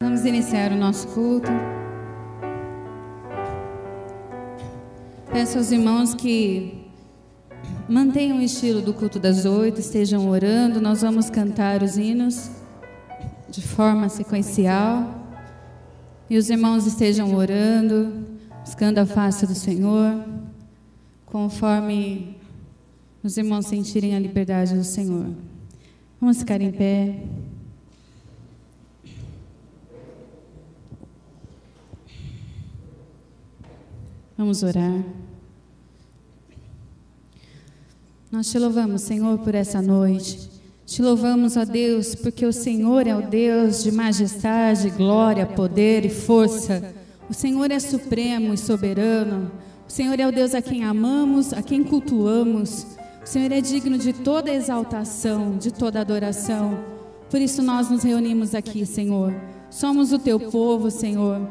Vamos iniciar o nosso culto. Peço aos irmãos que mantenham o estilo do culto das 8, estejam orando. Nós vamos cantar os hinos de forma sequencial. E os irmãos estejam orando, buscando a face do Senhor, conforme os irmãos sentirem a liberdade do Senhor. Vamos ficar em pé. Vamos orar. Nós te louvamos, Senhor, por essa noite. Te louvamos, ó Deus, porque o Senhor é o Deus de majestade, glória, poder e força. O Senhor é supremo e soberano. O Senhor é o Deus a quem amamos, a quem cultuamos. O Senhor é digno de toda exaltação, de toda adoração. Por isso nós nos reunimos aqui, Senhor. Somos o teu povo, Senhor.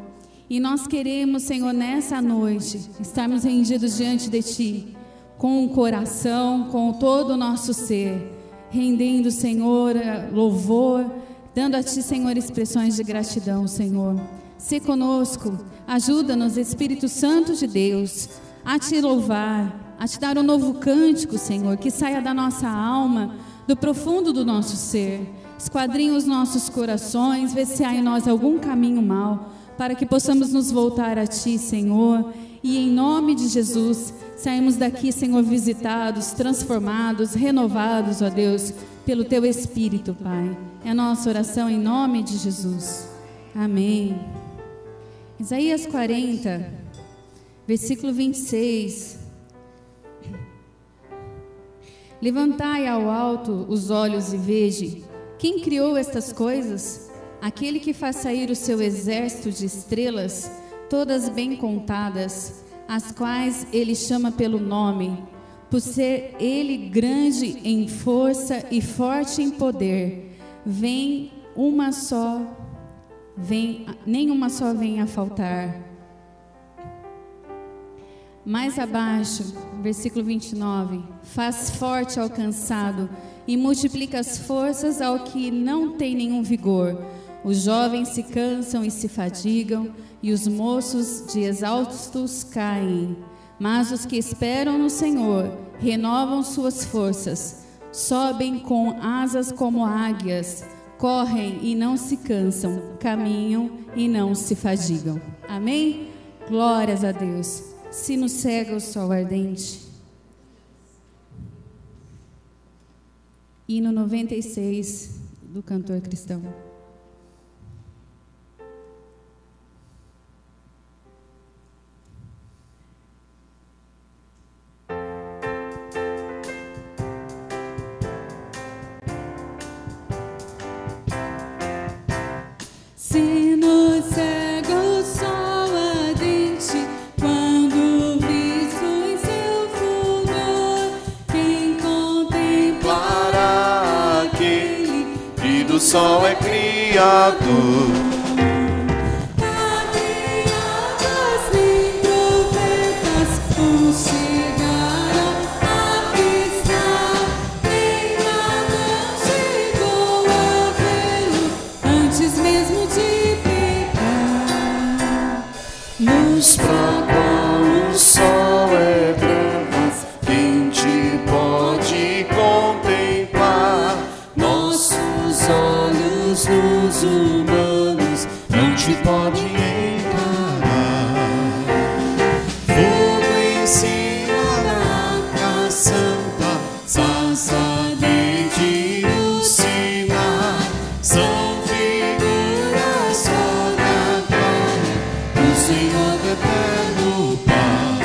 E nós queremos, Senhor, nessa noite, estarmos rendidos diante de Ti, com o coração, com todo o nosso ser, rendendo, Senhor, louvor, dando a Ti, Senhor, expressões de gratidão, Senhor. Se conosco, ajuda-nos, Espírito Santo de Deus, a Te louvar, a Te dar um novo cântico, Senhor, que saia da nossa alma, do profundo do nosso ser. Esquadrinha os nossos corações, vê se há em nós algum caminho mau, para que possamos nos voltar a Ti, Senhor, e em nome de Jesus, saímos daqui, Senhor, visitados, transformados, renovados, ó Deus, pelo Teu Espírito, Pai. É a nossa oração em nome de Jesus. Amém. Isaías 40, versículo 26. Levantai ao alto os olhos e veja, quem criou estas coisas? Aquele que faz sair o seu exército de estrelas, todas bem contadas, as quais ele chama pelo nome, por ser ele grande em força e forte em poder, nenhuma só vem a faltar. Mais abaixo, versículo 29, faz forte ao cansado e multiplica as forças ao que não tem nenhum vigor. Os jovens se cansam e se fadigam, e os moços de exaustos caem. Mas os que esperam no Senhor renovam suas forças, sobem com asas como águias, correm e não se cansam, caminham e não se fadigam. Amém? Glórias a Deus. Se nos cega o sol ardente. Hino 96 do cantor cristão. Se nos cega o sol ardente, quando visto em seu fulgor, quem contemplará aquele que do sol é criado? Criadas nem profetas o chegaram a avistar, nem Adão chegou a vê-lo antes mesmo de pecar. Luz pra qual o sol é trevas, quem te pode contemplar? Nossos olhos nos humanos não te pode encarar. Fogo em cima da Arca Santa, sarça ardente no Sinai, são figuras sobre a glória do Senhor eterno Pai.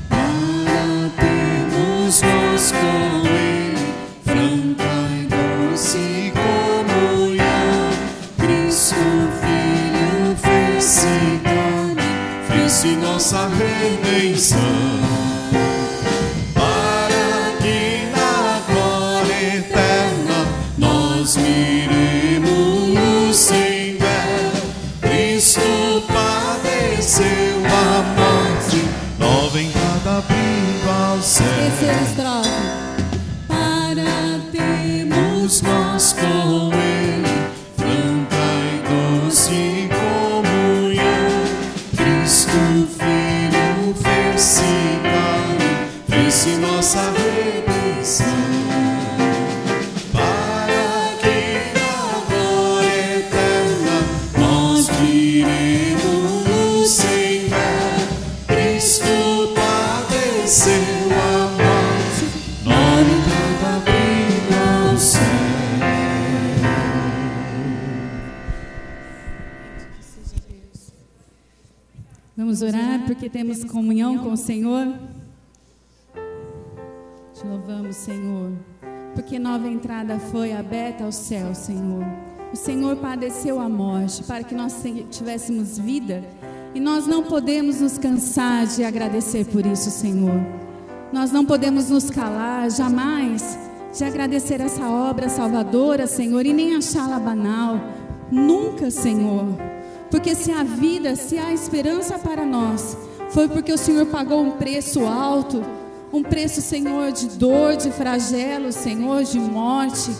Para termos nós com Ele franca e doce comunhão, Cristo Filho fez-se carne, fez-se nossa redenção. Para que na glória eterna nós miremos sem véu, Cristo padeceu a morte, nova em cada viva ao céu. Terceira estrofe. Para termos Nós com Ele franca e Deus em comunhão. Cristo Filho fez-se carne, fez-se nossa redenção, para que na glória eterna nós viremos no Senhor. Cristo padeceu a morte, nós entrada abrindo ao céu. Vamos orar porque temos comunhão com o Senhor. Te louvamos, Senhor, porque nova entrada foi aberta ao céu, Senhor. O Senhor padeceu a morte para que nós tivéssemos vida, e nós não podemos nos cansar de agradecer por isso, Senhor. Nós não podemos nos calar jamais de agradecer essa obra salvadora, Senhor, e nem achá-la banal. Nunca, Senhor. Porque se há vida, se há esperança para nós, foi porque o Senhor pagou um preço alto, um preço, Senhor, de dor, de flagelo, Senhor, de morte,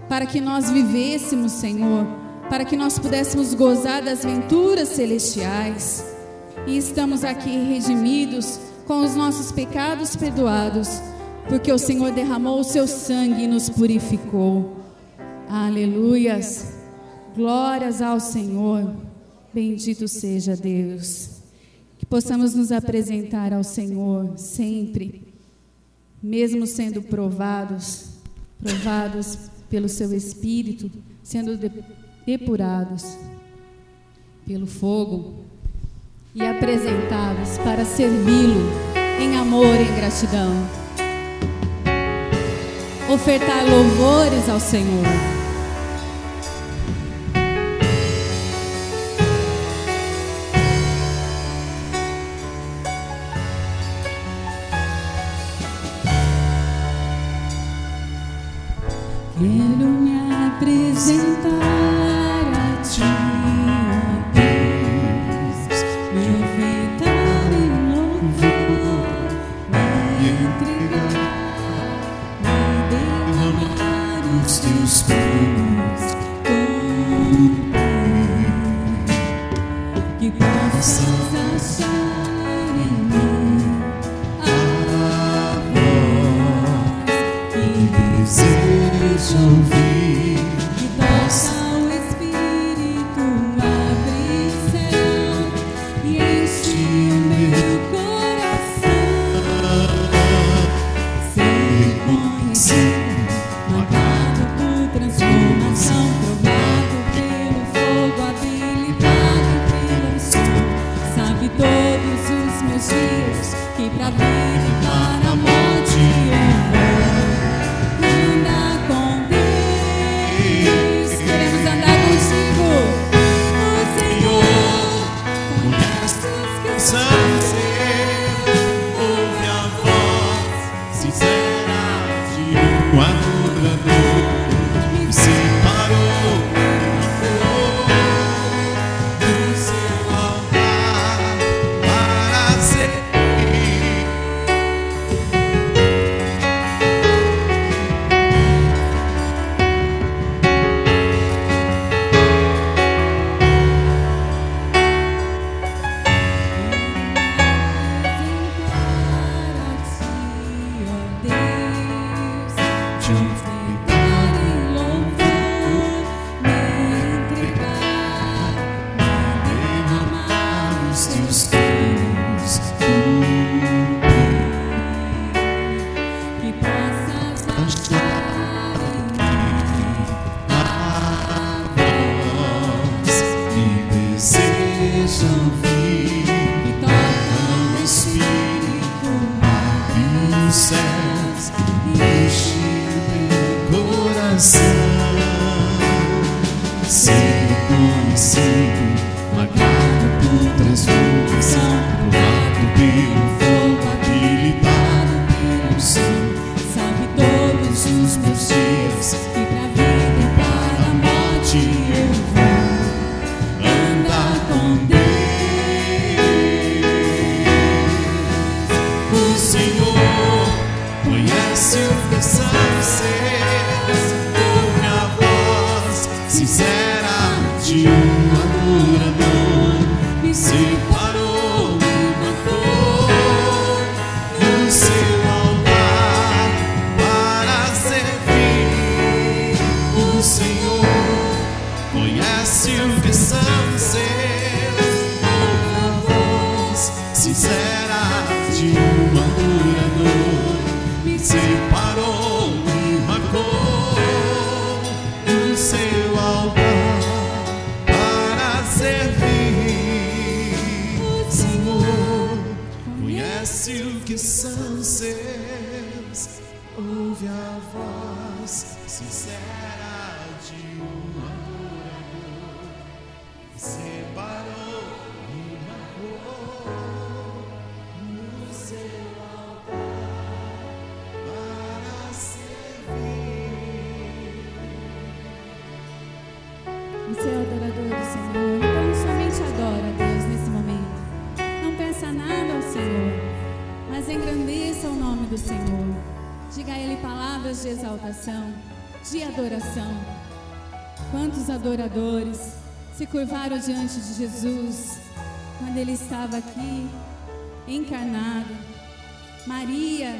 para que nós vivêssemos, Senhor, para que nós pudéssemos gozar das venturas celestiais. E estamos aqui redimidos, com os nossos pecados perdoados, porque o Senhor derramou o seu sangue e nos purificou. Aleluias, glórias ao Senhor. Bendito seja Deus. Que possamos nos apresentar ao Senhor sempre, mesmo sendo provados pelo seu Espírito, sendo depurados pelo fogo e apresentados para servi-lo em amor e em gratidão. Ofertar louvores ao Senhor. Quero me apresentar a Ti, ó Deus, me ofertar em louvor, me entregar, me derramar os Teus planos, que possas achar em mim a voz que desejo ouvir, que possa o Espírito abrir céu e enche meu coração, ser conhecido, marcado por transformação, provado pelo fogo, habilitado pela unção. Sabe todos os meus dias que pra vida e para a morte eu vou. Anda com Deus, queremos andar contigo. O Senhor conhece os que são Ouve a voz sincera de um adorador que separou do seu altar para servir. Sincera de um conhece o que são seus. Ouve a voz sincera de um adorador. Me separou, me marcou no seu altar para servir. O Senhor conhece o que são seus. Ouve a voz sincera de um adorador. Me separou, me marcou no seu altar para servir. Você é adorador do Senhor, então somente adora a Deus nesse momento. Não peça nada ao Senhor, mas engrandeça o nome do Senhor. Diga a Ele palavras de exaltação, de adoração. Quantos adoradores se curvaram diante de Jesus quando Ele estava aqui, encarnado. Maria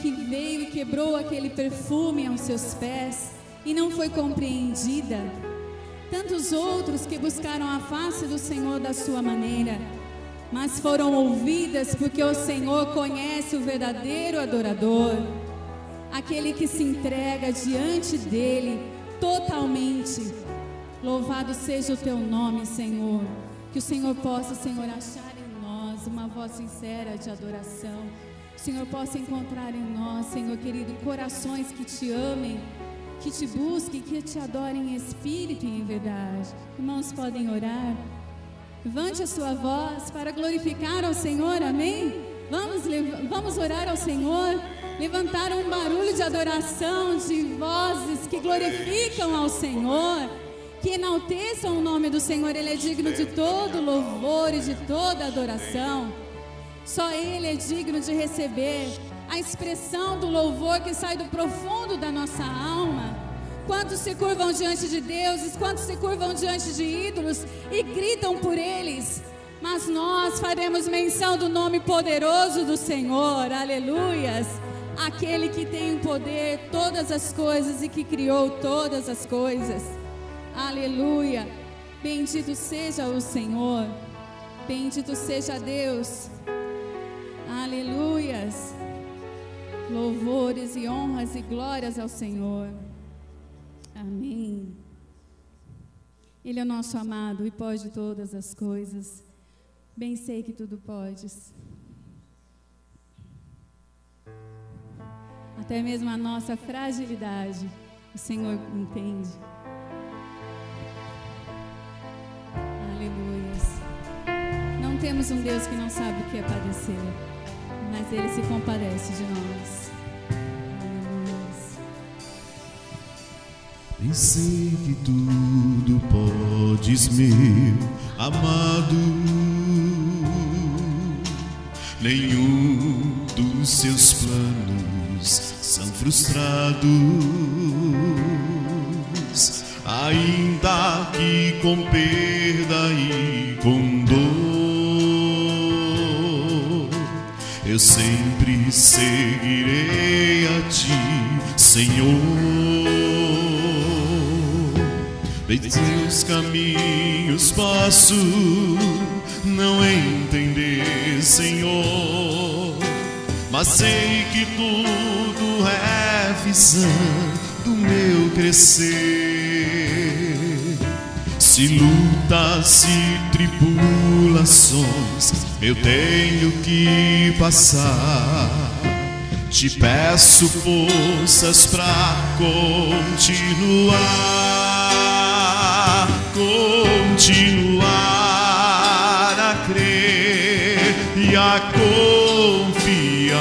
que veio e quebrou aquele perfume aos seus pés e não foi compreendida. Tantos outros que buscaram a face do Senhor da sua maneira, mas foram ouvidas porque o Senhor conhece o verdadeiro adorador, aquele que se entrega diante dEle totalmente. Louvado seja o Teu nome, Senhor. Que o Senhor possa, Senhor, achar em nós uma voz sincera de adoração. Que o Senhor possa encontrar em nós, Senhor querido, corações que Te amem, que Te busquem, que Te adorem em espírito e em verdade. Irmãos, podem orar. Levante a sua voz para glorificar ao Senhor, amém? Vamos orar ao Senhor, levantar um barulho de adoração, de vozes que glorificam ao Senhor, que enalteçam o nome do Senhor. Ele é digno de todo louvor e de toda adoração. Só Ele é digno de receber a expressão do louvor que sai do profundo da nossa alma. Quantos se curvam diante de deuses, quantos se curvam diante de ídolos e gritam por eles, mas nós faremos menção do nome poderoso do Senhor, aleluias, aquele que tem em poder todas as coisas e que criou todas as coisas, aleluia. Bendito seja o Senhor, bendito seja Deus, aleluias. Louvores e honras e glórias ao Senhor. Amém. Ele é o nosso amado e pode todas as coisas. Bem sei que tudo podes. Até mesmo a nossa fragilidade, o Senhor entende. Aleluias. Não temos um Deus que não sabe o que é padecer, mas Ele se compadece de nós. Bem sei que tudo podes, meu amado. Nenhum dos seus planos são frustrados, ainda que com perda e com dor. Eu sempre seguirei a Ti, Senhor. Em Teus caminhos posso não entender, Senhor, mas sei que tudo é visão do meu crescer. Se lutas e tribulações eu tenho que passar, Te peço forças pra continuar a crer e a confiar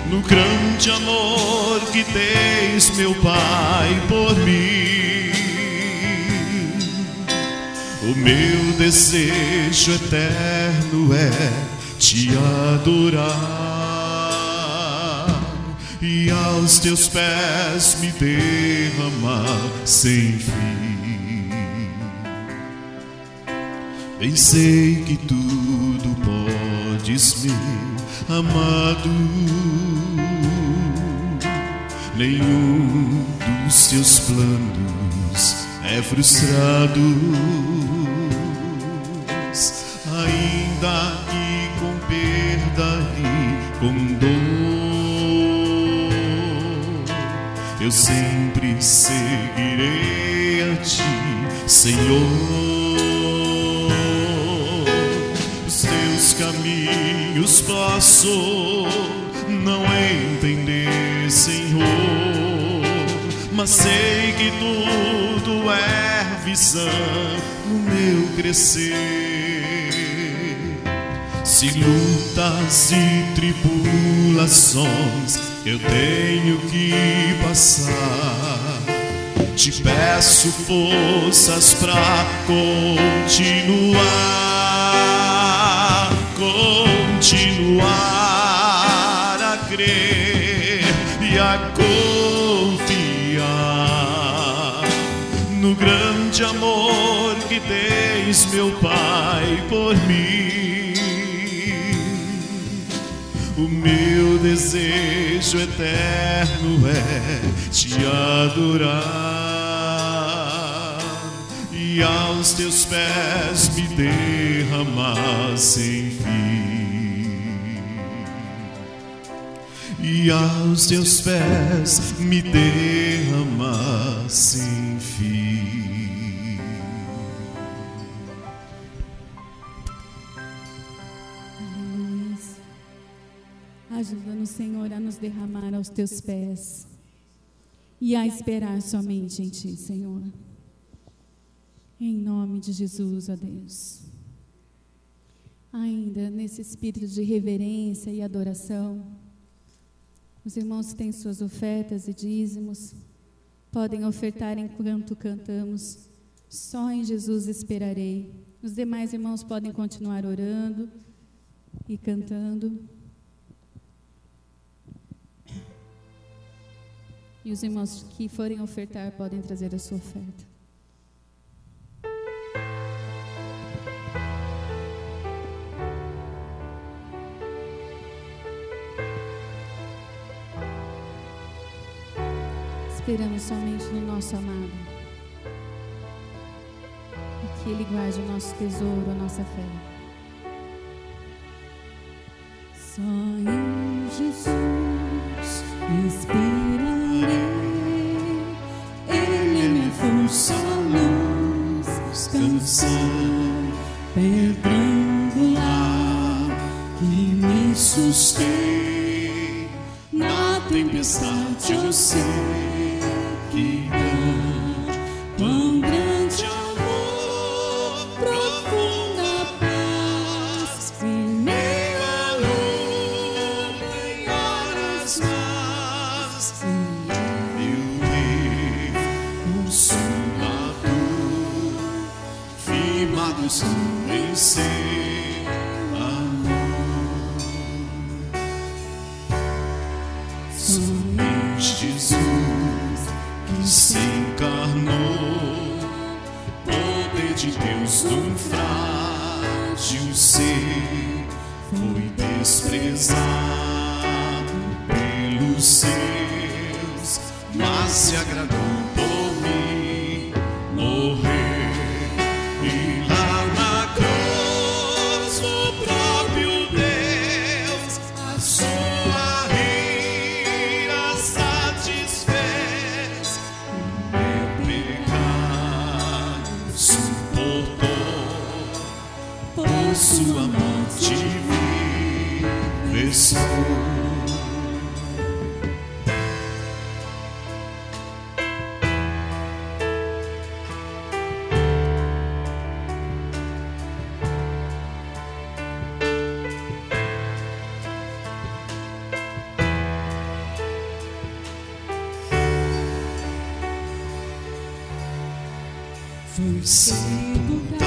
no grande amor que tens, meu Pai, por mim. O meu desejo eterno é Te adorar e aos Teus pés me derramar sem fim. Bem sei que tudo podes, meu amado. Nenhum dos Teus planos frustrados, ainda que com perda e com dor, eu sempre seguirei a Ti, Senhor. Os Teus caminhos posso não entender, Senhor, mas sei que tudo é visão no meu crescer. Se lutas e tribulações eu tenho que passar, te peço forças pra continuar a crer e a confiar no grande amor que tens, meu Pai, por mim. O meu desejo eterno é Te adorar e aos Teus pés me derramar sem fim, e aos Teus pés me derramar sem fim. Ajuda-nos, Senhor, a nos derramar aos Teus pés e a esperar somente em Ti, Senhor. Em nome de Jesus, ó Deus. Ainda nesse espírito de reverência e adoração, os irmãos têm suas ofertas e dízimos, podem ofertar enquanto cantamos Só em Jesus esperarei. Os demais irmãos podem continuar orando e cantando. E os irmãos que forem ofertar podem trazer a sua oferta. Esperamos somente no nosso amado, e que Ele guarde o nosso tesouro, a nossa fé. Só em Jesus esperarei, Ele é minha força, luz, canção, pedra angular que me sustém. Na tempestade eu sei que quão grande amor, profunda paz, em meio à luta, em horas más, meu Rei consolador, firmados em seu amor. Somente Jesus que se encarnou, poder de Deus num frágil ser, foi desprezado pelos seus, mas se agradou por mim morrer, e lá na cruz o próprio Deus a sua ira satisfez. Por sua morte vive sou. Foi sepultada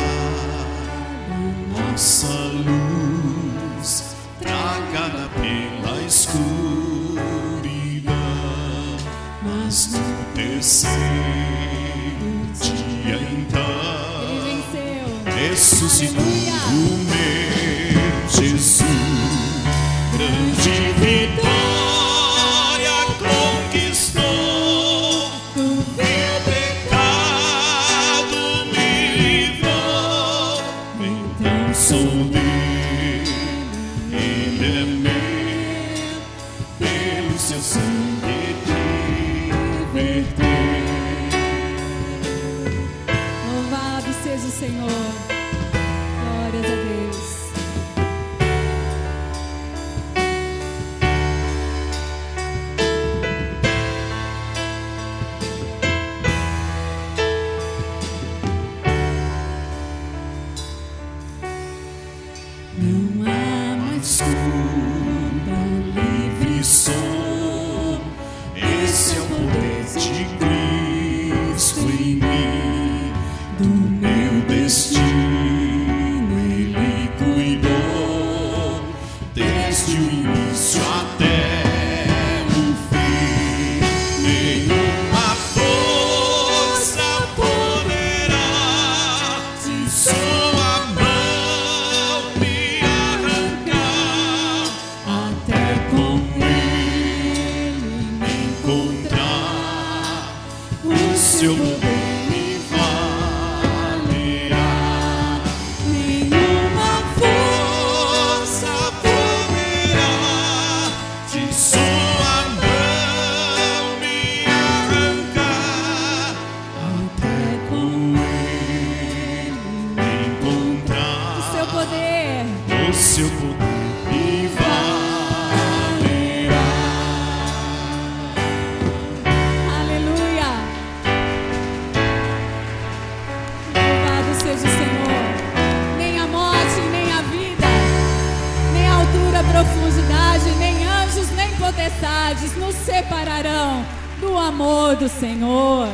nossa luz, tragada pela escuridão, mas no terceiro dia então Ele venceu, ressuscitou o meu Jesus, grande vitória conquistou, o meu pecado Senhor. Glórias a Deus. Não há mais cura, livre sou. Esse é o poder de Cristo em mim. Do meu destino Ele cuidou, desde o início até o fim. Nenhuma força poderá de sua mão me arrancar, até com Ele me encontrar. O seu poder me valerá. Nenhuma força poderá de sua mão me arrancar, até com Ele me encontrar. O seu poder. O seu poder me valerá. Aleluia. Louvado seja o Senhor. Nem a morte, nem a vida, nem a altura, profundidade, nem anjos, nem potestades nos separarão do amor do Senhor.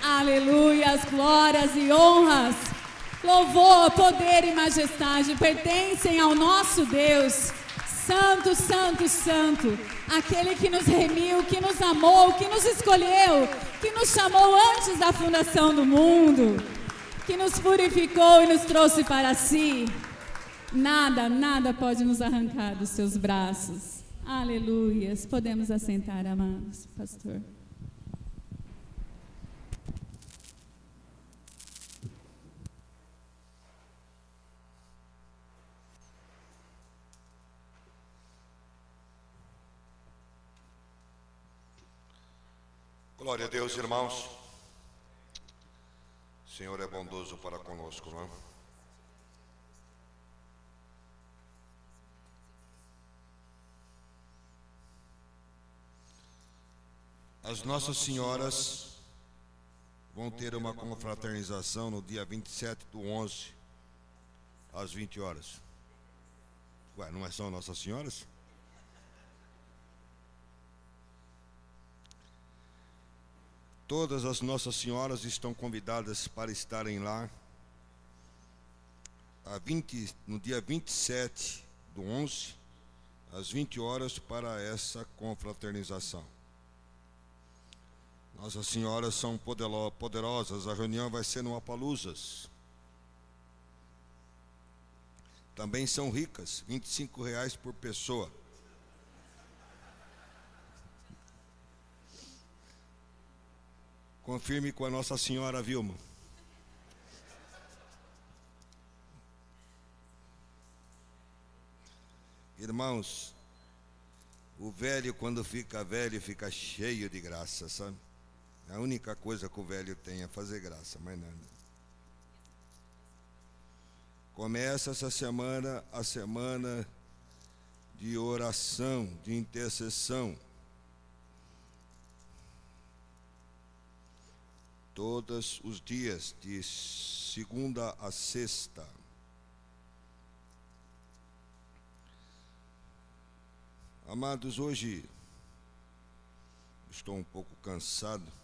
Aleluia. As glórias e honras, louvor, poder e majestade pertencem ao nosso Deus. Santo, santo, santo, aquele que nos remiu, que nos amou, que nos escolheu, que nos chamou antes da fundação do mundo, que nos purificou e nos trouxe para si. Nada, nada pode nos arrancar dos seus braços. Aleluias. Podemos assentar, amados. Pastor. Glória a Deus, irmãos. O Senhor é bondoso para conosco, não é? As Nossas Senhoras vão ter uma confraternização no dia 27/11, às 20 horas. Ué, não são Nossas Senhoras? Todas as Nossas Senhoras estão convidadas para estarem lá no dia 27/11, às 20 horas, para essa confraternização. Nossas Senhoras são poderosas. A reunião vai ser no Apaluzas. Também são ricas, R$ 25 por pessoa. Confirme com a Nossa Senhora Vilma. Irmãos, o velho, quando fica velho, fica cheio de graça, sabe? A única coisa que o velho tem é fazer graça, mais nada. Começa essa semana, a semana de oração, de intercessão. Todos os dias, de segunda a sexta. Amados, hoje estou um pouco cansado.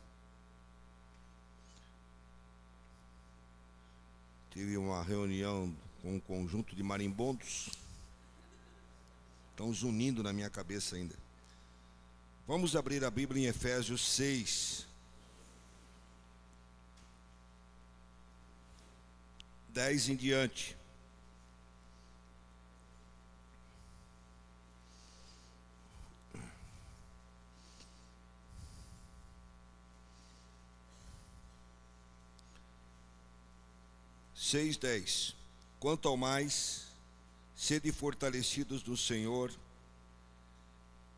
Tive uma reunião com um conjunto de marimbondos. Estão zunindo na minha cabeça ainda. Vamos abrir a Bíblia em Efésios 6. 10 em diante. Seis, 10. Quanto ao mais, sede fortalecidos no Senhor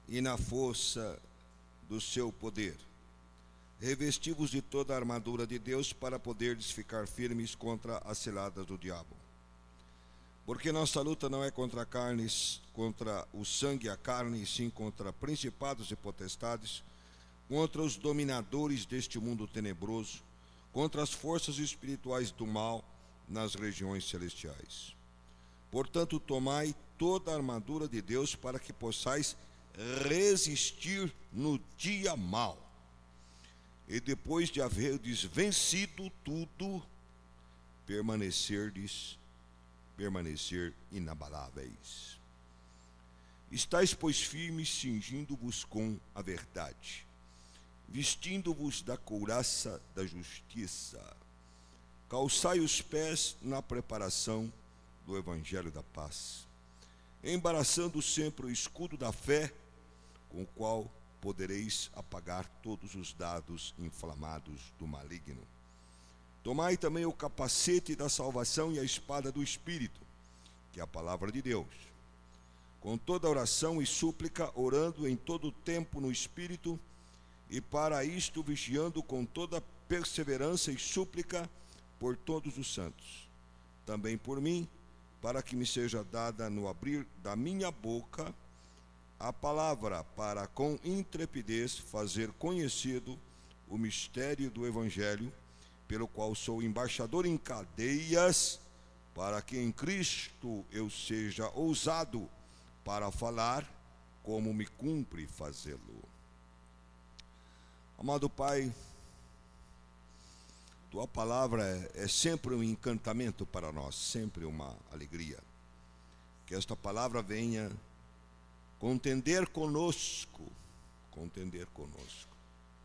e na força do seu poder. revesti-vos de toda a armadura de Deus para poderdes ficar firmes contra as ciladas do diabo. Porque nossa luta não é contra carnes, contra o sangue e a carne, e sim contra principados e potestades, contra os dominadores deste mundo tenebroso, contra as forças espirituais do mal nas regiões celestiais. Portanto, tomai toda a armadura de Deus para que possais resistir no dia mau. E depois de haverdes vencido tudo, permanecer inabaláveis. Estais, pois, firmes, cingindo-vos com a verdade, vestindo-vos da couraça da justiça, calçai os pés na preparação do evangelho da paz, embaraçando sempre o escudo da fé, com o qual podereis apagar todos os dardos inflamados do maligno. Tomai também o capacete da salvação e a espada do Espírito, que é a palavra de Deus, com toda oração e súplica, orando em todo o tempo no Espírito, e para isto vigiando com toda perseverança e súplica por todos os santos, também por mim, para que me seja dada no abrir da minha boca a palavra, para com intrepidez fazer conhecido o mistério do Evangelho, pelo qual sou embaixador em cadeias, para que em Cristo eu seja ousado para falar como me cumpre fazê-lo. Amado Pai, Tua palavra é sempre um encantamento para nós, sempre uma alegria. Que esta palavra venha contender conosco,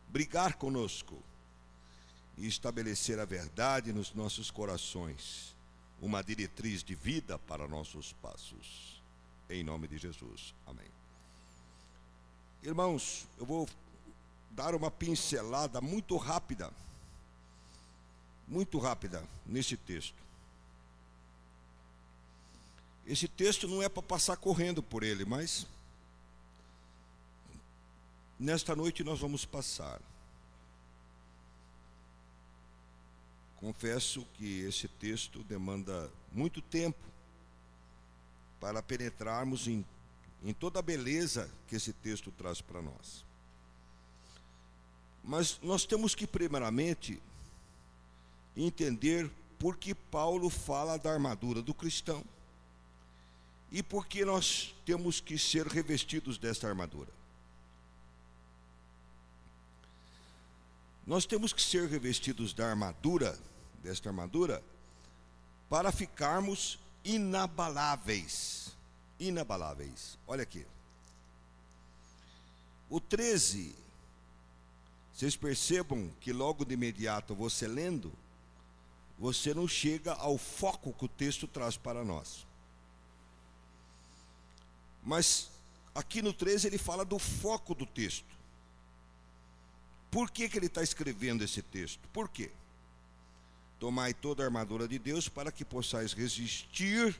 brigar conosco e estabelecer a verdade nos nossos corações, uma diretriz de vida para nossos passos. Em nome de Jesus. Amém. Irmãos, eu vou dar uma pincelada muito rápida nesse texto. Esse texto não é para passar correndo por ele, mas nesta noite nós vamos passar. Confesso que esse texto demanda muito tempo para penetrarmos em toda a beleza que esse texto traz para nós. Mas nós temos que primeiramente entender por que Paulo fala da armadura do cristão e por que nós temos que ser revestidos desta armadura. Nós temos que ser revestidos desta armadura, para ficarmos inabaláveis. Olha aqui. O 13, vocês percebam que logo de imediato você lendo, você não chega ao foco que o texto traz para nós. Mas aqui no 13 ele fala do foco do texto. Por que ele está escrevendo esse texto? Por quê? Tomai toda a armadura de Deus para que possais resistir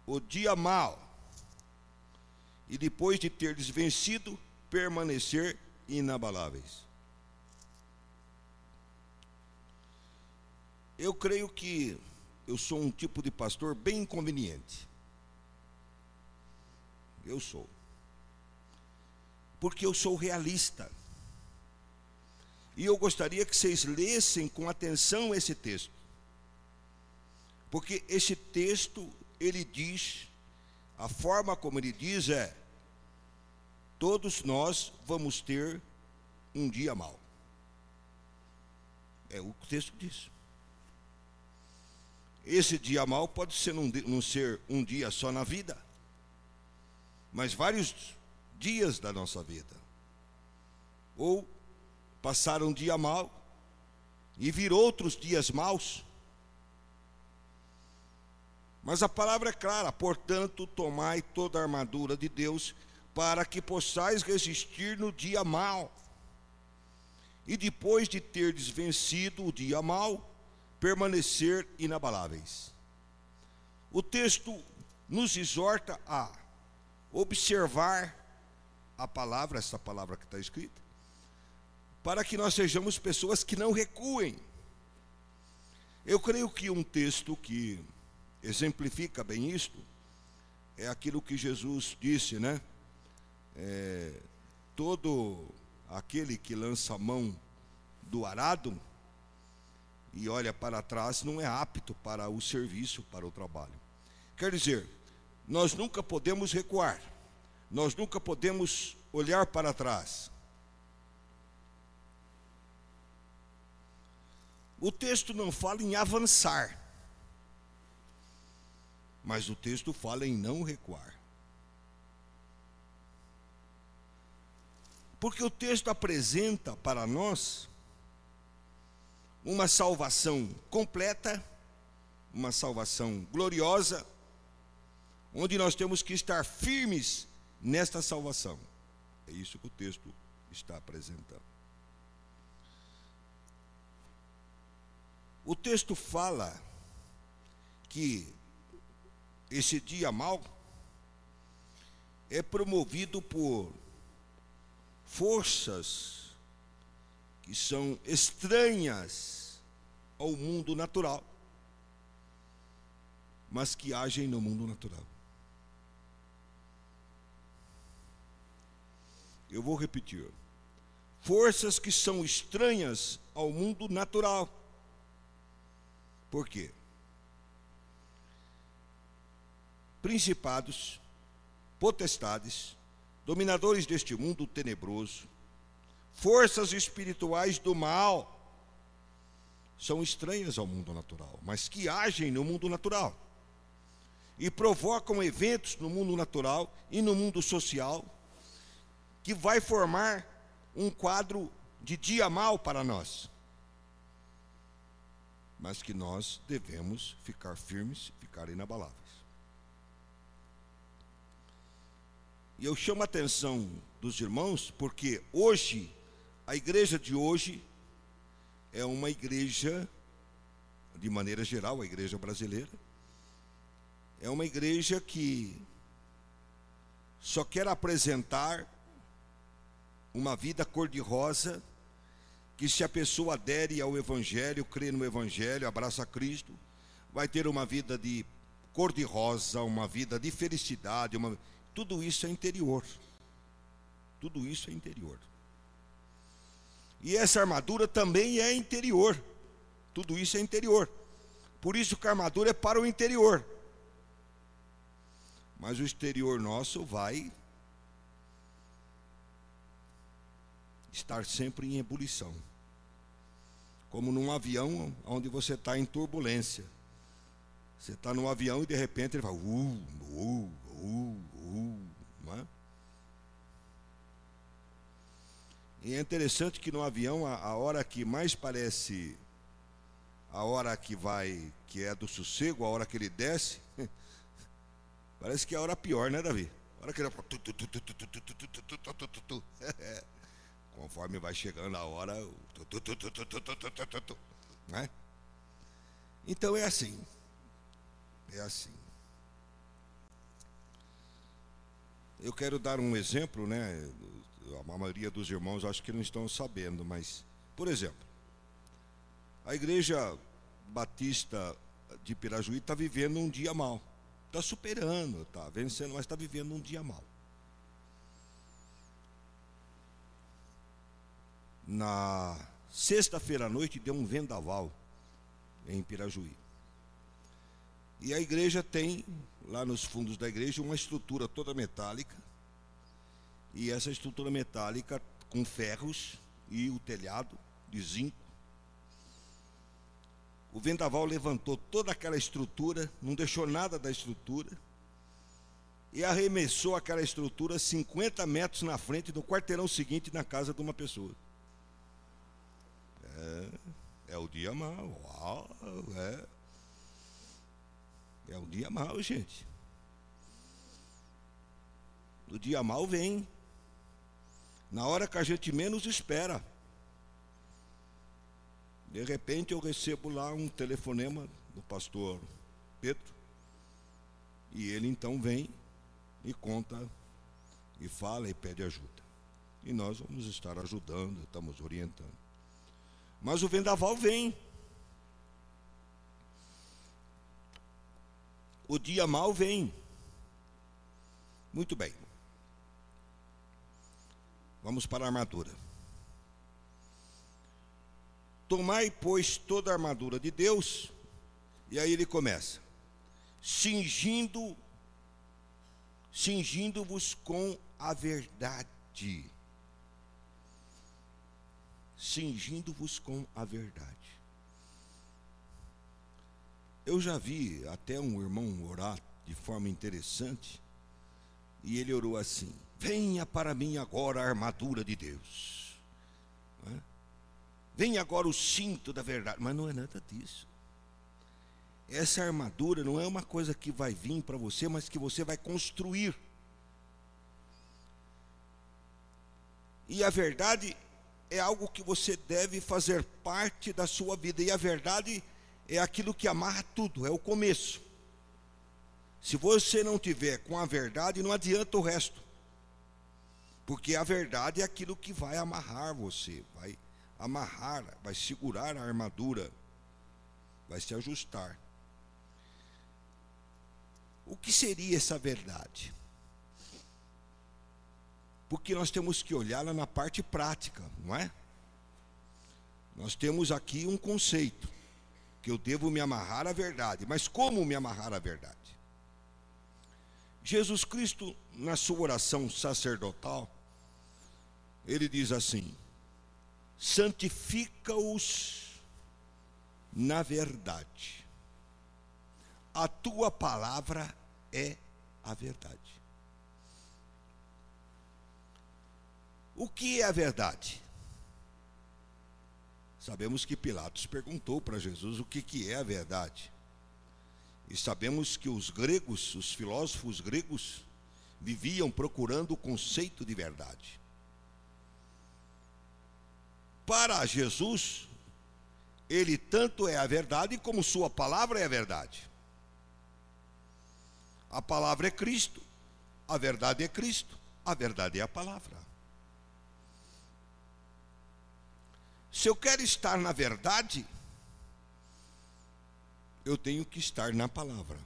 o dia mau, e depois de terdes vencido, permanecer inabaláveis. Eu creio que eu sou um tipo de pastor bem inconveniente. Eu sou. Porque eu sou realista. E eu gostaria que vocês lessem com atenção esse texto. Porque esse texto, ele diz, a forma como ele diz é: todos nós vamos ter um dia mau. É o que o texto diz. Esse dia mau pode ser não ser um dia só na vida, mas vários dias da nossa vida. Ou passar um dia mau e vir outros dias maus. Mas a palavra é clara: portanto, tomai toda a armadura de Deus para que possais resistir no dia mau. E depois de terdes vencido o dia mau, permanecer inabaláveis. O texto nos exorta a observar a palavra, essa palavra que está escrita, para que nós sejamos pessoas que não recuem. Eu creio que um texto que exemplifica bem isto é aquilo que Jesus disse, né? Todo aquele que lança a mão do arado e olha para trás não é apto para o serviço, para o trabalho. Quer dizer, nós nunca podemos recuar, nós nunca podemos olhar para trás. O texto não fala em avançar, mas o texto fala em não recuar. Porque o texto apresenta para nós uma salvação completa, uma salvação gloriosa, onde nós temos que estar firmes nesta salvação. É isso que o texto está apresentando. O texto fala que esse dia mau é promovido por forças que são estranhas ao mundo natural, mas que agem no mundo natural. Eu vou repetir. Forças que são estranhas ao mundo natural. Por quê? Principados, potestades, dominadores deste mundo tenebroso, forças espirituais do mal, são estranhas ao mundo natural, mas que agem no mundo natural e provocam eventos no mundo natural e no mundo social que vai formar um quadro de dia mau para nós, mas que nós devemos ficar firmes, ficar inabaláveis. E eu chamo a atenção dos irmãos porque hoje, a igreja de hoje é uma igreja, de maneira geral, a igreja brasileira, é uma igreja que só quer apresentar uma vida cor-de-rosa, que se a pessoa adere ao Evangelho, crê no Evangelho, abraça Cristo, vai ter uma vida de cor-de-rosa, uma vida de felicidade, tudo isso é interior. Tudo isso é interior. E essa armadura também é interior. Tudo isso é interior. Por isso que a armadura é para o interior. Mas o exterior nosso vai estar sempre em ebulição, como num avião onde você está em turbulência. Você está num avião e de repente ele vai não é? E é interessante que no avião a hora que mais parece a hora que é do sossego, a hora que ele desce, parece que é a hora pior, né, Davi? A hora que ele conforme vai chegando a hora, né? Então é assim. É assim. Eu quero dar um exemplo, né? A maioria dos irmãos acho que não estão sabendo, mas, por exemplo, a igreja batista de Pirajuí está vivendo um dia mau. Está superando, está vencendo, mas está vivendo um dia mau. Na sexta-feira à noite deu um vendaval em Pirajuí. E a igreja tem, lá nos fundos da igreja, uma estrutura toda metálica. E essa estrutura metálica com ferros e o telhado de zinco. O vendaval levantou toda aquela estrutura, não deixou nada da estrutura, e arremessou aquela estrutura 50 metros na frente do quarteirão seguinte na casa de uma pessoa. É o dia mau. Uau, é o dia mau, gente. O dia mau vem na hora que a gente menos espera. De repente eu recebo lá um telefonema do pastor Pedro, e ele então vem e conta e fala e pede ajuda. E nós vamos estar ajudando, estamos orientando. Mas o vendaval vem. O dia mau vem. Muito bem. Vamos para a armadura. Tomai, pois, toda a armadura de Deus. E aí ele começa. Cingindo-vos com a verdade. Cingindo-vos com a verdade. Eu já vi até um irmão orar de forma interessante, e ele orou assim: venha para mim agora a armadura de Deus, não é? Venha agora o cinto da verdade. Mas não é nada disso. Essa armadura não é uma coisa que vai vir para você, mas que você vai construir. E a verdade é algo que você deve fazer parte da sua vida. E a verdade é aquilo que amarra tudo, é o começo. Se você não tiver com a verdade, não adianta o resto. Porque a verdade é aquilo que vai amarrar você, vai amarrar, vai segurar a armadura, vai se ajustar. O que seria essa verdade? Porque nós temos que olhá-la na parte prática, não é? Nós temos aqui um conceito, que eu devo me amarrar à verdade. Mas como me amarrar à verdade? Jesus Cristo, na sua oração sacerdotal, ele diz assim: santifica-os na verdade. A tua palavra é a verdade. O que é a verdade? Sabemos que Pilatos perguntou para Jesus o que é a verdade. E sabemos que os gregos, os filósofos gregos, viviam procurando o conceito de verdade. Para Jesus, ele tanto é a verdade como sua palavra é a verdade. A palavra é Cristo, a verdade é Cristo, a verdade é a palavra. Se eu quero estar na verdade, eu tenho que estar na palavra.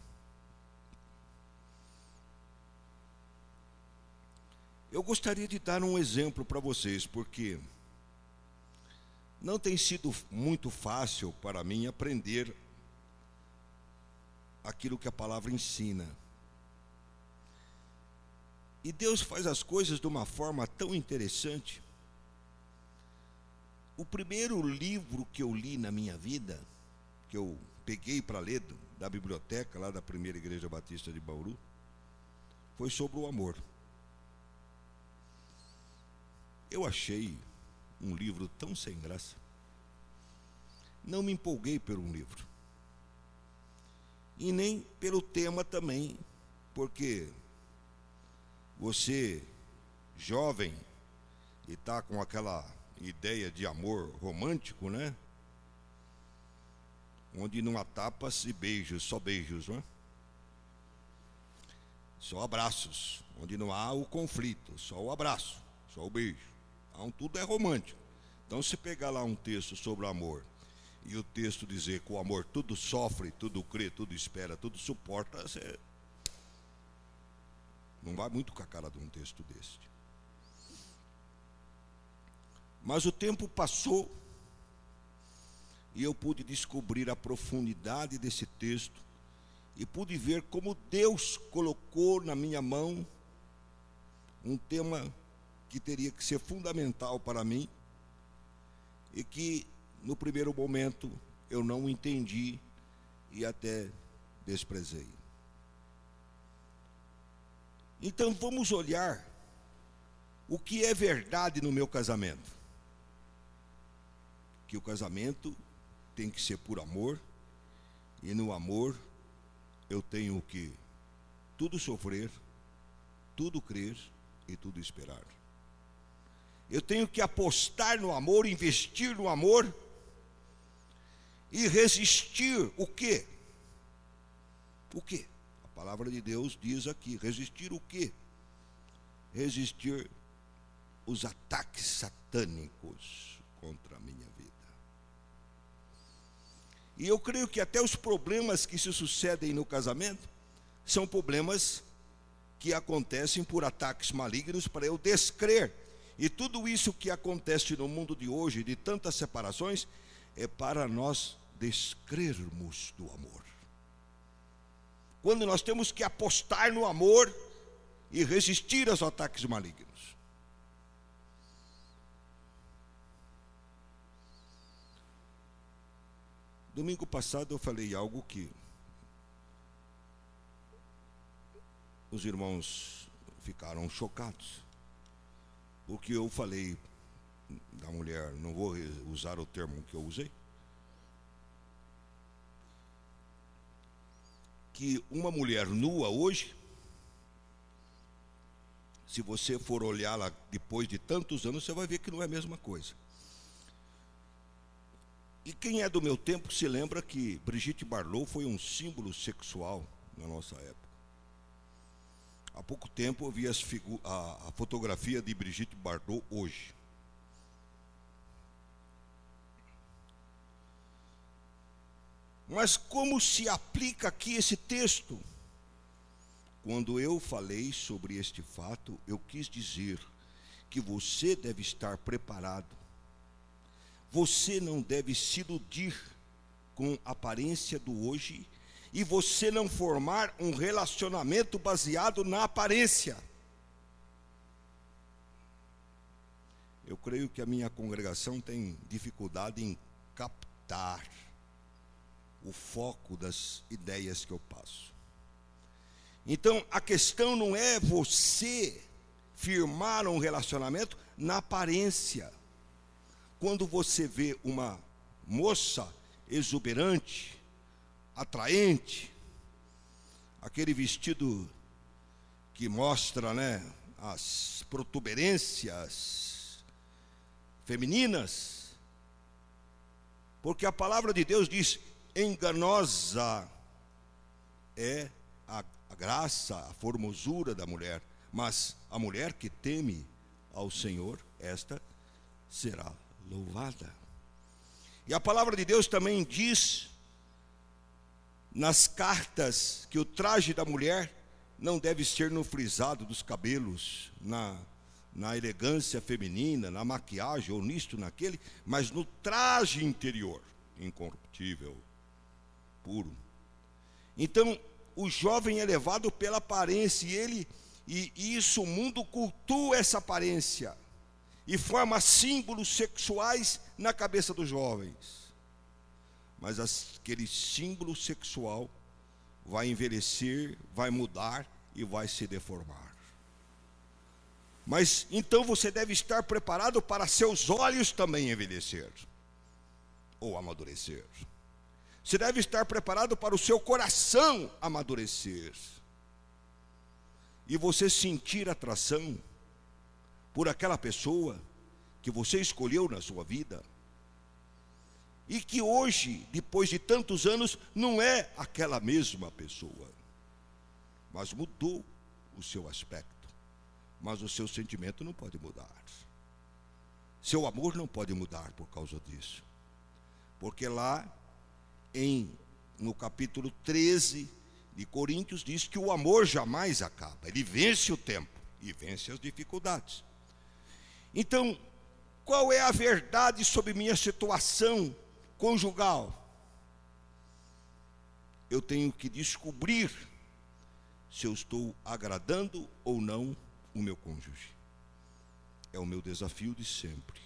Eu gostaria de dar um exemplo para vocês, porque não tem sido muito fácil para mim aprender aquilo que a palavra ensina. E Deus faz as coisas de uma forma tão interessante. O primeiro livro que eu li na minha vida, que eu peguei para ler da biblioteca lá da primeira igreja batista de Bauru, foi sobre o amor. Eu achei um livro tão sem graça. Não me empolguei por um livro. E nem pelo tema também, porque você, jovem, e está com aquela ideia de amor romântico, né? Onde não há tapas e beijos, só beijos, não é? Só abraços. Onde não há o conflito, só o abraço, só o beijo. Então tudo é romântico. Então se pegar lá um texto sobre o amor, e o texto dizer que o amor tudo sofre, tudo crê, tudo espera, tudo suporta, você não vai muito com a cara de um texto deste. Mas o tempo passou e eu pude descobrir a profundidade desse texto e pude ver como Deus colocou na minha mão um tema que teria que ser fundamental para mim e que no primeiro momento eu não entendi e até desprezei. Então vamos olhar o que é verdade no meu casamento. Que o casamento tem que ser por amor, e no amor eu tenho que tudo sofrer, tudo crer e tudo esperar. Eu tenho que apostar no amor, investir no amor e resistir o quê? O quê? A palavra de Deus diz aqui, resistir o quê? resistir os ataques satânicos contra a minha vida. E eu creio que até os problemas que se sucedem no casamento são problemas que acontecem por ataques malignos para eu descrer. E tudo isso que acontece no mundo de hoje, de tantas separações, é para nós descrermos do amor. Quando nós temos que apostar no amor e resistir aos ataques malignos. Domingo passado eu falei algo que os irmãos ficaram chocados, porque eu falei da mulher, não vou usar o termo que eu usei, que uma mulher nua hoje, se você for olhá-la depois de tantos anos, você vai ver que não é a mesma coisa. E quem é do meu tempo se lembra que Brigitte Bardot foi um símbolo sexual na nossa época. Há pouco tempo eu vi a fotografia de Brigitte Bardot hoje. Mas como se aplica aqui esse texto? Quando eu falei sobre este fato, eu quis dizer que você deve estar preparado. Você não deve se iludir com a aparência do hoje e você não formar um relacionamento baseado na aparência. Eu creio que a minha congregação tem dificuldade em captar o foco das ideias que eu passo. Então, a questão não é você firmar um relacionamento na aparência. Quando você vê uma moça exuberante, atraente, aquele vestido que mostra, né, as protuberâncias femininas, porque a palavra de Deus diz: enganosa é a graça, a formosura da mulher, mas a mulher que teme ao Senhor, esta será louvada. E a palavra de Deus também diz nas cartas que o traje da mulher não deve ser no frisado dos cabelos, na elegância feminina, na maquiagem ou nisto, naquele, mas no traje interior, incorruptível, puro. Então, o jovem é levado pela aparência e isso, o mundo cultua essa aparência e forma símbolos sexuais na cabeça dos jovens. Mas aquele símbolo sexual vai envelhecer, vai mudar e vai se deformar. Mas então você deve estar preparado para seus olhos também envelhecer ou amadurecer. Você deve estar preparado para o seu coração amadurecer. E você sentir atração por aquela pessoa que você escolheu na sua vida. E que hoje, depois de tantos anos, não é aquela mesma pessoa. Mas mudou o seu aspecto. Mas o seu sentimento não pode mudar. Seu amor não pode mudar por causa disso. Porque lá, no capítulo 13 de Coríntios, diz que o amor jamais acaba. Ele vence o tempo e vence as dificuldades. Então, qual é a verdade sobre minha situação conjugal? Eu tenho que descobrir se eu estou agradando ou não o meu cônjuge. É o meu desafio de sempre.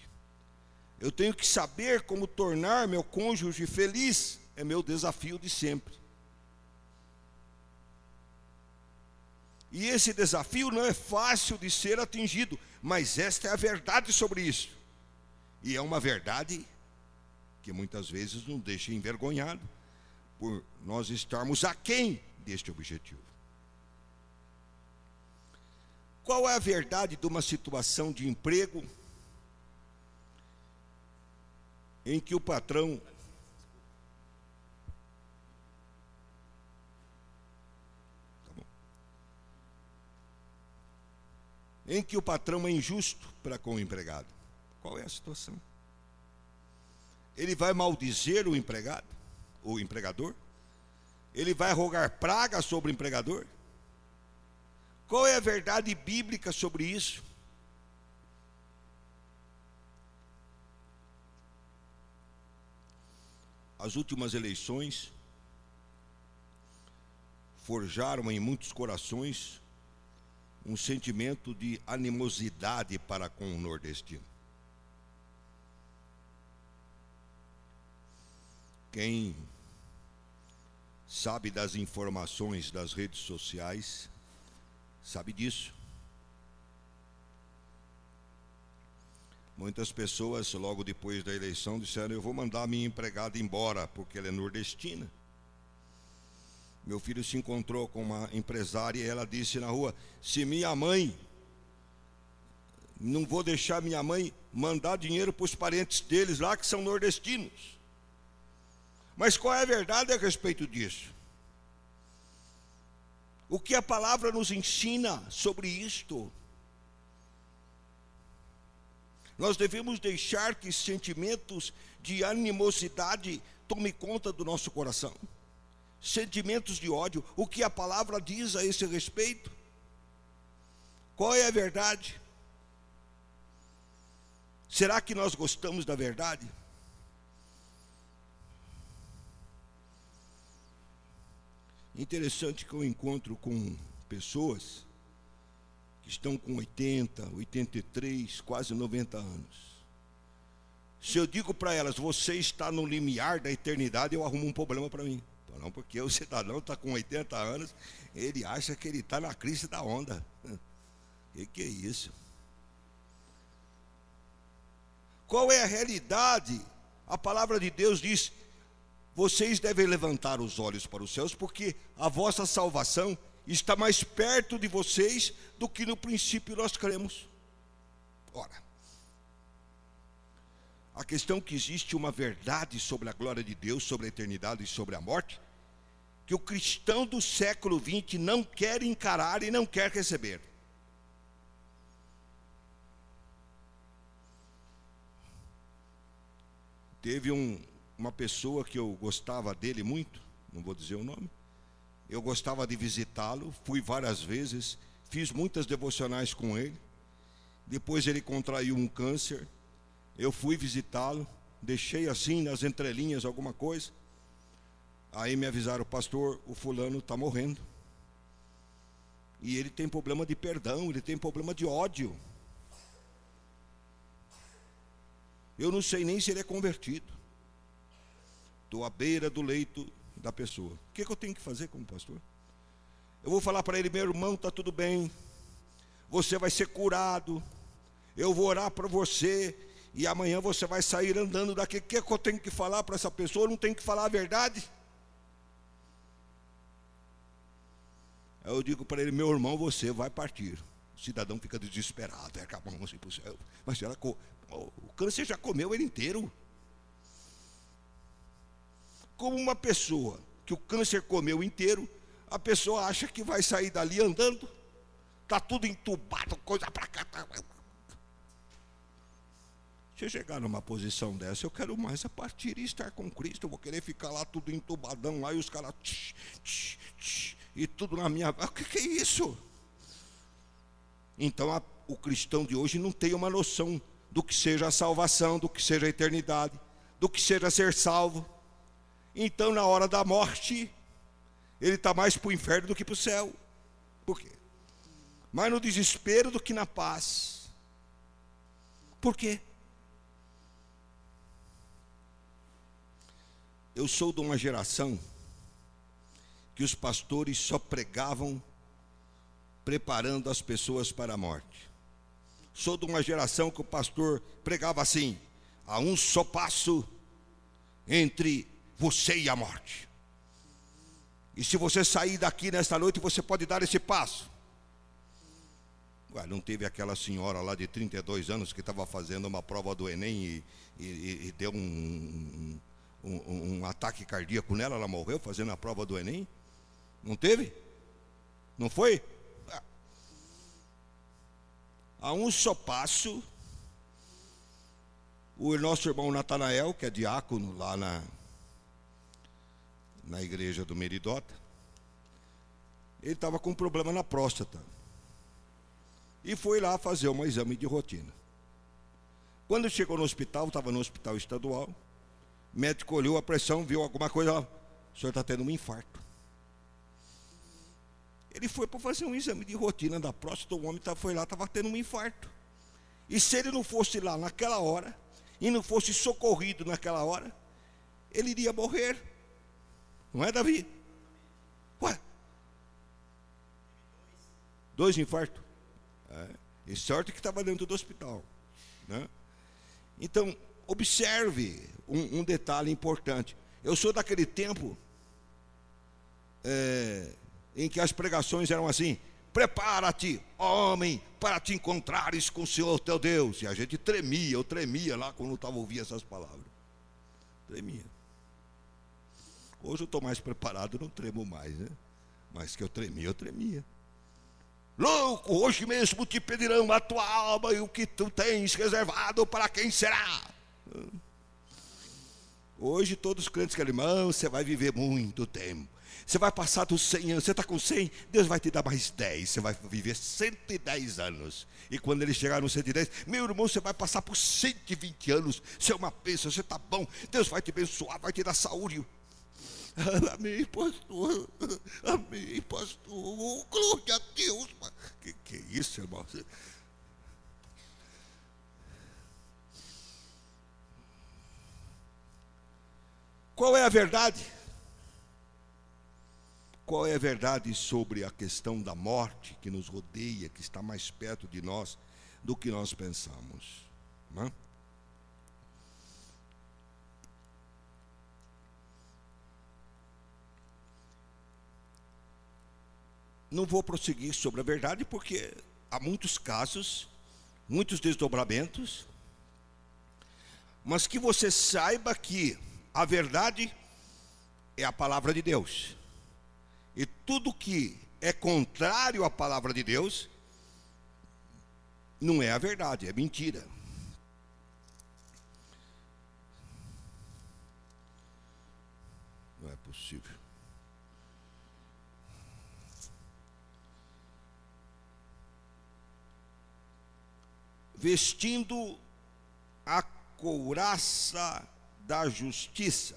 Eu tenho que saber como tornar meu cônjuge feliz. É meu desafio de sempre. E esse desafio não é fácil de ser atingido, mas esta é a verdade sobre isso. E é uma verdade que muitas vezes nos deixa envergonhado por nós estarmos aquém deste objetivo. Qual é a verdade de uma situação de emprego em que o patrão em que o patrão é injusto para com o empregado. Qual é a situação? Ele vai maldizer o empregado, o empregador? Ele vai rogar praga sobre o empregador? Qual é a verdade bíblica sobre isso? As últimas eleições forjaram em muitos corações um sentimento de animosidade para com o nordestino. Quem sabe das informações das redes sociais sabe disso. Muitas pessoas, logo depois da eleição, disseram: eu vou mandar minha empregada embora, porque ela é nordestina. Meu filho se encontrou com uma empresária e ela disse na rua: se minha mãe, não vou deixar minha mãe mandar dinheiro para os parentes deles lá que são nordestinos. Mas qual é a verdade a respeito disso? O que a palavra nos ensina sobre isto? Nós devemos deixar que sentimentos de animosidade tomem conta do nosso coração. Sentimentos de ódio. O que a palavra diz a esse respeito? Qual é a verdade? Será que nós gostamos da verdade? Interessante que eu encontro com pessoas que estão com 80, 83, quase 90 anos. Se eu digo para elas: você está no limiar da eternidade, eu arrumo um problema para mim. Não, porque o cidadão está com 80 anos, ele acha que ele está na crista da onda. Que é isso? Qual é a realidade? A palavra de Deus diz: vocês devem levantar os olhos para os céus, porque a vossa salvação está mais perto de vocês do que no princípio nós cremos. Ora, a questão é que existe uma verdade sobre a glória de Deus, sobre a eternidade e sobre a morte, que o cristão do século XX não quer encarar e não quer receber. Teve uma pessoa que eu gostava dele muito, não vou dizer o nome. Eu gostava de visitá-lo, fui várias vezes, fiz muitas devocionais com ele. Depois ele contraiu um câncer, eu fui visitá-lo, deixei assim nas entrelinhas alguma coisa. Aí me avisaram: pastor, o fulano está morrendo. E ele tem problema de perdão, ele tem problema de ódio. Eu não sei nem se ele é convertido. Estou à beira do leito da pessoa. O que eu tenho que fazer como pastor? Eu vou falar para ele: meu irmão, está tudo bem, você vai ser curado, eu vou orar para você, e amanhã você vai sair andando daqui. O que eu tenho que falar para essa pessoa? Eu não tenho que falar a verdade? Aí eu digo para ele: meu irmão, você vai partir. O cidadão fica desesperado, é com a mão assim para o céu. Mas o câncer já comeu ele inteiro. Como uma pessoa que o câncer comeu inteiro, a pessoa acha que vai sair dali andando, está tudo entubado, coisa para cá. Se eu chegar numa posição dessa, eu quero mais a partir e estar com Cristo. Eu vou querer ficar lá tudo entubadão lá, e os caras e tudo na minha... O que é isso? Então o cristão de hoje não tem uma noção do que seja a salvação, do que seja a eternidade, do que seja ser salvo. Então na hora da morte, ele está mais para o inferno do que para o céu. Por quê? Mais no desespero do que na paz. Por quê? Eu sou de uma geração que os pastores só pregavam preparando as pessoas para a morte. Sou de uma geração que o pastor pregava assim: há um só passo entre você e a morte. E se você sair daqui nesta noite, você pode dar esse passo. Ué, não teve aquela senhora lá de 32 anos que estava fazendo uma prova do Enem e deu um ataque cardíaco nela, ela morreu fazendo a prova do Enem? Não teve? Não foi? A um só passo, o nosso irmão Natanael, que é diácono lá na igreja do Meridota, ele estava com um problema na próstata. E foi lá fazer um exame de rotina. Quando chegou no hospital, estava no hospital estadual, o médico olhou a pressão, viu alguma coisa, o senhor está tendo um infarto. Ele foi para fazer um exame de rotina da próstata, o homem foi lá, estava tendo um infarto. E se ele não fosse lá naquela hora, e não fosse socorrido naquela hora, ele iria morrer. Não é, Davi? Ué? 2 infartos? E sorte que estava dentro do hospital, né? Então, observe um detalhe importante. Eu sou daquele tempo em que as pregações eram assim: prepara-te, homem, para te encontrares com o Senhor teu Deus. E a gente tremia, eu tremia lá quando estava ouvindo essas palavras. Tremia. Hoje eu estou mais preparado, não tremo mais, né? Mas que eu tremia. Louco, hoje mesmo te pedirão a tua alma e o que tu tens reservado para quem será. Hoje todos os crentes querem: irmão, você vai viver muito tempo. Você vai passar dos 100 anos, você está com 100, Deus vai te dar mais 10, você vai viver 110 anos. E quando ele chegar no 110, meu irmão, você vai passar por 120 anos, você é uma bênção, você está bom, Deus vai te abençoar, vai te dar saúde. Amém, pastor, amém, pastor, glória a Deus. Que é isso, irmão? Qual é a verdade? Qual é a verdade sobre a questão da morte que nos rodeia, que está mais perto de nós do que nós pensamos? Não é? Não vou prosseguir sobre a verdade, porque há muitos casos, muitos desdobramentos, mas que você saiba que a verdade é a palavra de Deus. E tudo que é contrário à palavra de Deus não é a verdade, é mentira. Não é possível. Vestindo a couraça da justiça.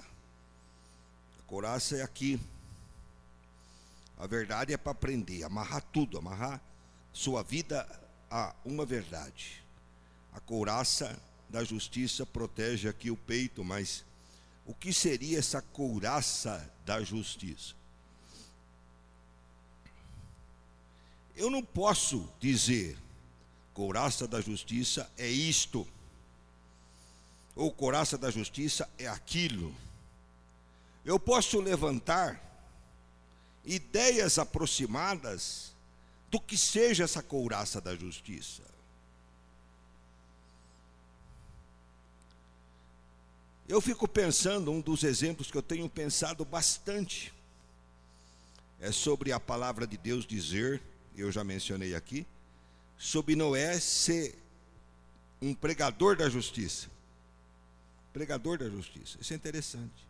A couraça é aqui. A verdade é para prender, amarrar tudo, amarrar sua vida a uma verdade. A couraça da justiça protege aqui o peito, mas o que seria essa couraça da justiça? Eu não posso dizer: couraça da justiça é isto, ou couraça da justiça é aquilo. Eu posso levantar ideias aproximadas do que seja essa couraça da justiça. Eu fico pensando, um dos exemplos que eu tenho pensado bastante é sobre a palavra de Deus dizer, eu já mencionei aqui, sobre Noé ser um pregador da justiça. Pregador da justiça, isso é interessante.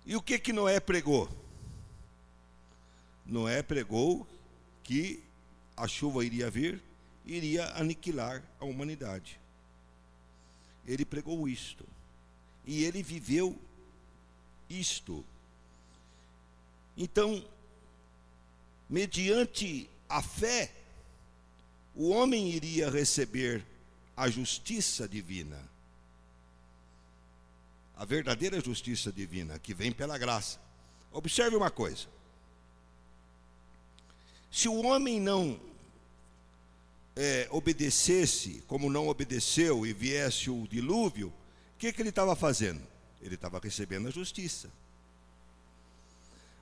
E o que Noé pregou? Noé pregou que a chuva iria vir, iria aniquilar a humanidade. Ele pregou isto. E ele viveu isto. Então, mediante a fé, o homem iria receber a justiça divina. A verdadeira justiça divina, que vem pela graça. Observe uma coisa. Se o homem não obedecesse, como não obedeceu, e viesse o dilúvio, o que ele estava fazendo? Ele estava recebendo a justiça.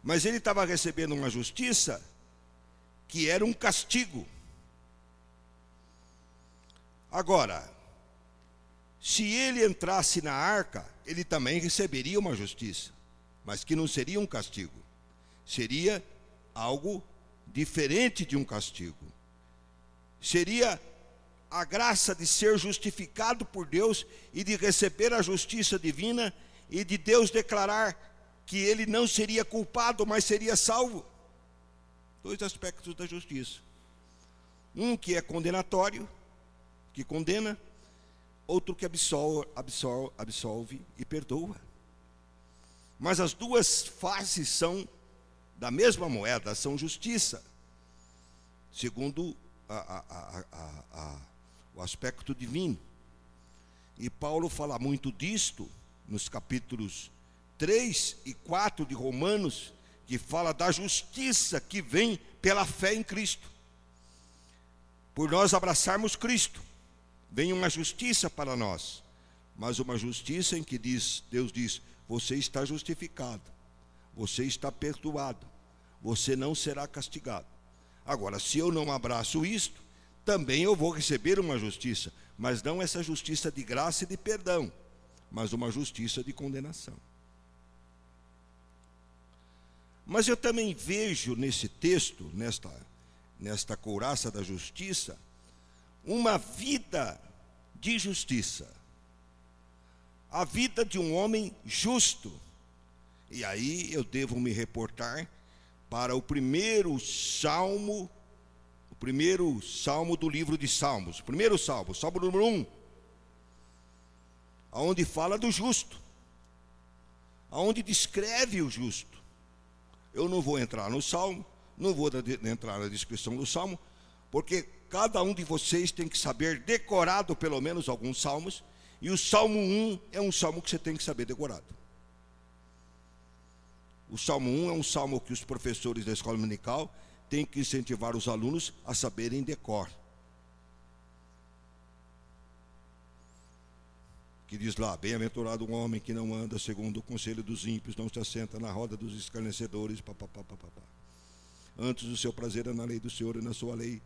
Mas ele estava recebendo uma justiça que era um castigo. Agora, se ele entrasse na arca, ele também receberia uma justiça, mas que não seria um castigo, seria algo diferente de um castigo. seria a graça de ser justificado por Deus e de receber a justiça divina e de Deus declarar que ele não seria culpado, mas seria salvo. Dois aspectos da justiça. Um que é condenatório, que condena, outro que absolve e perdoa. Mas as duas faces são da mesma moeda, são justiça, segundo o aspecto divino. E Paulo fala muito disto nos capítulos 3 e 4 de Romanos, que fala da justiça que vem pela fé em Cristo. Por nós abraçarmos Cristo, vem uma justiça para nós, mas uma justiça em que Deus diz: você está justificado, você está perdoado, você não será castigado. Agora, se eu não abraço isto, também eu vou receber uma justiça, mas não essa justiça de graça e de perdão, mas uma justiça de condenação. Mas eu também vejo nesse texto, nesta couraça da justiça, uma vida de justiça, a vida de um homem justo. E aí eu devo me reportar para o primeiro salmo do livro de Salmos, o primeiro salmo, salmo número 1, onde fala do justo, onde descreve o justo. Eu não vou entrar no salmo, não vou entrar na descrição do salmo, porque cada um de vocês tem que saber decorado pelo menos alguns salmos, e o Salmo 1 é um salmo que você tem que saber decorado. O Salmo 1 é um salmo que os professores da escola dominical têm que incentivar os alunos a saberem decor. Que diz lá: bem-aventurado um homem que não anda segundo o conselho dos ímpios, não se assenta na roda dos escarnecedores, Antes o seu prazer é na lei do Senhor, e na sua lei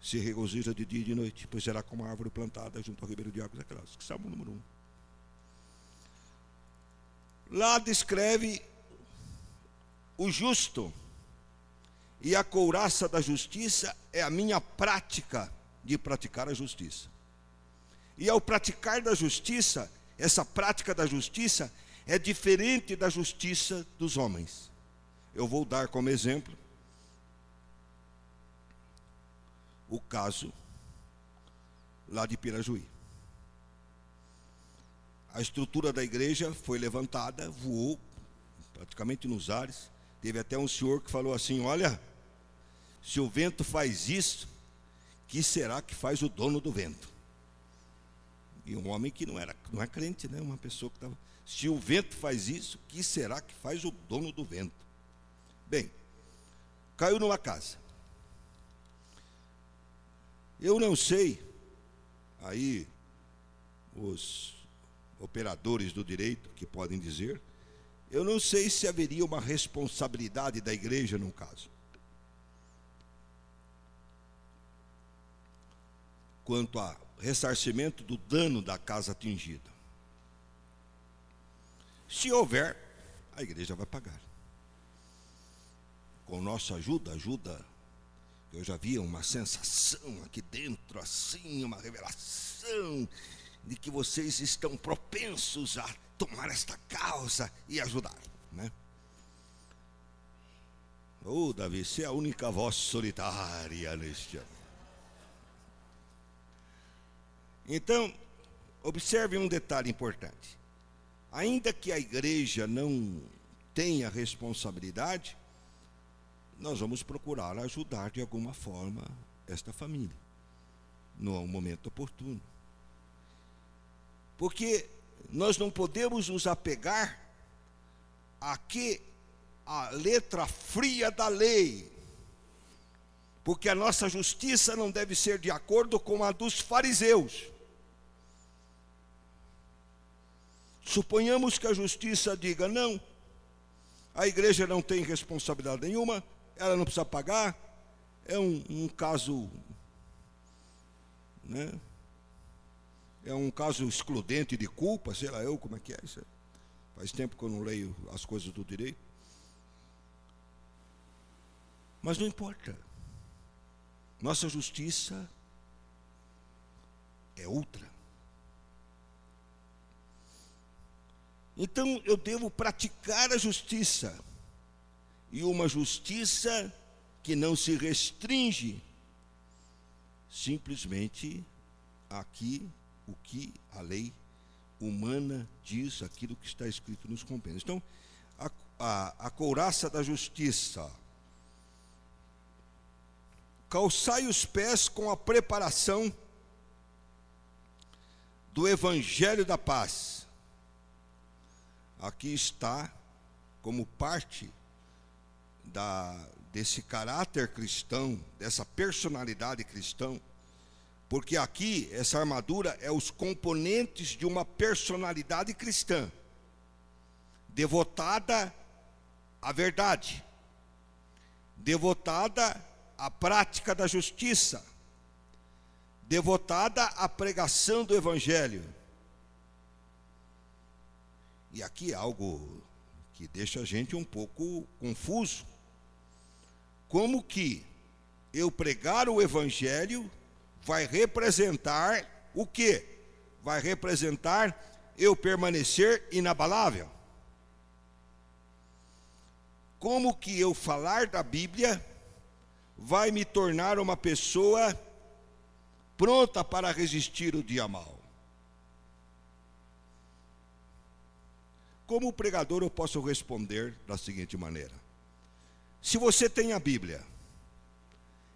se regozija de dia e de noite, pois será como uma árvore plantada junto ao ribeiro de águas. Aquelas, Salmo número 1. Lá descreve o justo, e a couraça da justiça é a minha prática de praticar a justiça. E ao praticar da justiça, essa prática da justiça é diferente da justiça dos homens. Eu vou dar como exemplo o caso lá de Pirajuí. A estrutura da igreja foi levantada, voou praticamente nos ares. Teve até um senhor que falou assim: olha, se o vento faz isso, que será que faz o dono do vento? E um homem que não é crente, né? Uma pessoa que estava: se o vento faz isso, que será que faz o dono do vento? Bem, caiu numa casa. Eu não sei, aí os operadores do direito que podem dizer, eu não sei se haveria uma responsabilidade da igreja num caso, quanto a ressarcimento do dano da casa atingida. Se houver, a igreja vai pagar. Com nossa ajuda, eu já via uma sensação aqui dentro, assim, uma revelação de que vocês estão propensos a tomar esta causa e ajudar, né? Oh, Davi, você é a única voz solitária neste ano. Então, observe um detalhe importante. Ainda que a igreja não tenha responsabilidade, nós vamos procurar ajudar de alguma forma esta família, no momento oportuno. Porque nós não podemos nos apegar à letra fria da lei, porque a nossa justiça não deve ser de acordo com a dos fariseus. Suponhamos que a justiça diga: não, a igreja não tem responsabilidade nenhuma, ela não precisa pagar, é um caso, né? É um caso excludente de culpa, sei lá eu como é que é isso. Faz tempo que eu não leio as coisas do direito. Mas não importa. Nossa justiça é outra. Então eu devo praticar a justiça, e uma justiça que não se restringe simplesmente aqui o que a lei humana diz, aquilo que está escrito nos compêndios. Então, a couraça da justiça: calçai os pés com a preparação do evangelho da paz. Aqui está como parte desse caráter cristão, dessa personalidade cristã, porque aqui essa armadura é os componentes de uma personalidade cristã, devotada à verdade, devotada à prática da justiça, devotada à pregação do evangelho. E aqui é algo que deixa a gente um pouco confuso. Como que eu pregar o evangelho vai representar o quê? Vai representar eu permanecer inabalável. Como que eu falar da Bíblia vai me tornar uma pessoa pronta para resistir o dia mau? Como pregador eu posso responder da seguinte maneira: se você tem a Bíblia,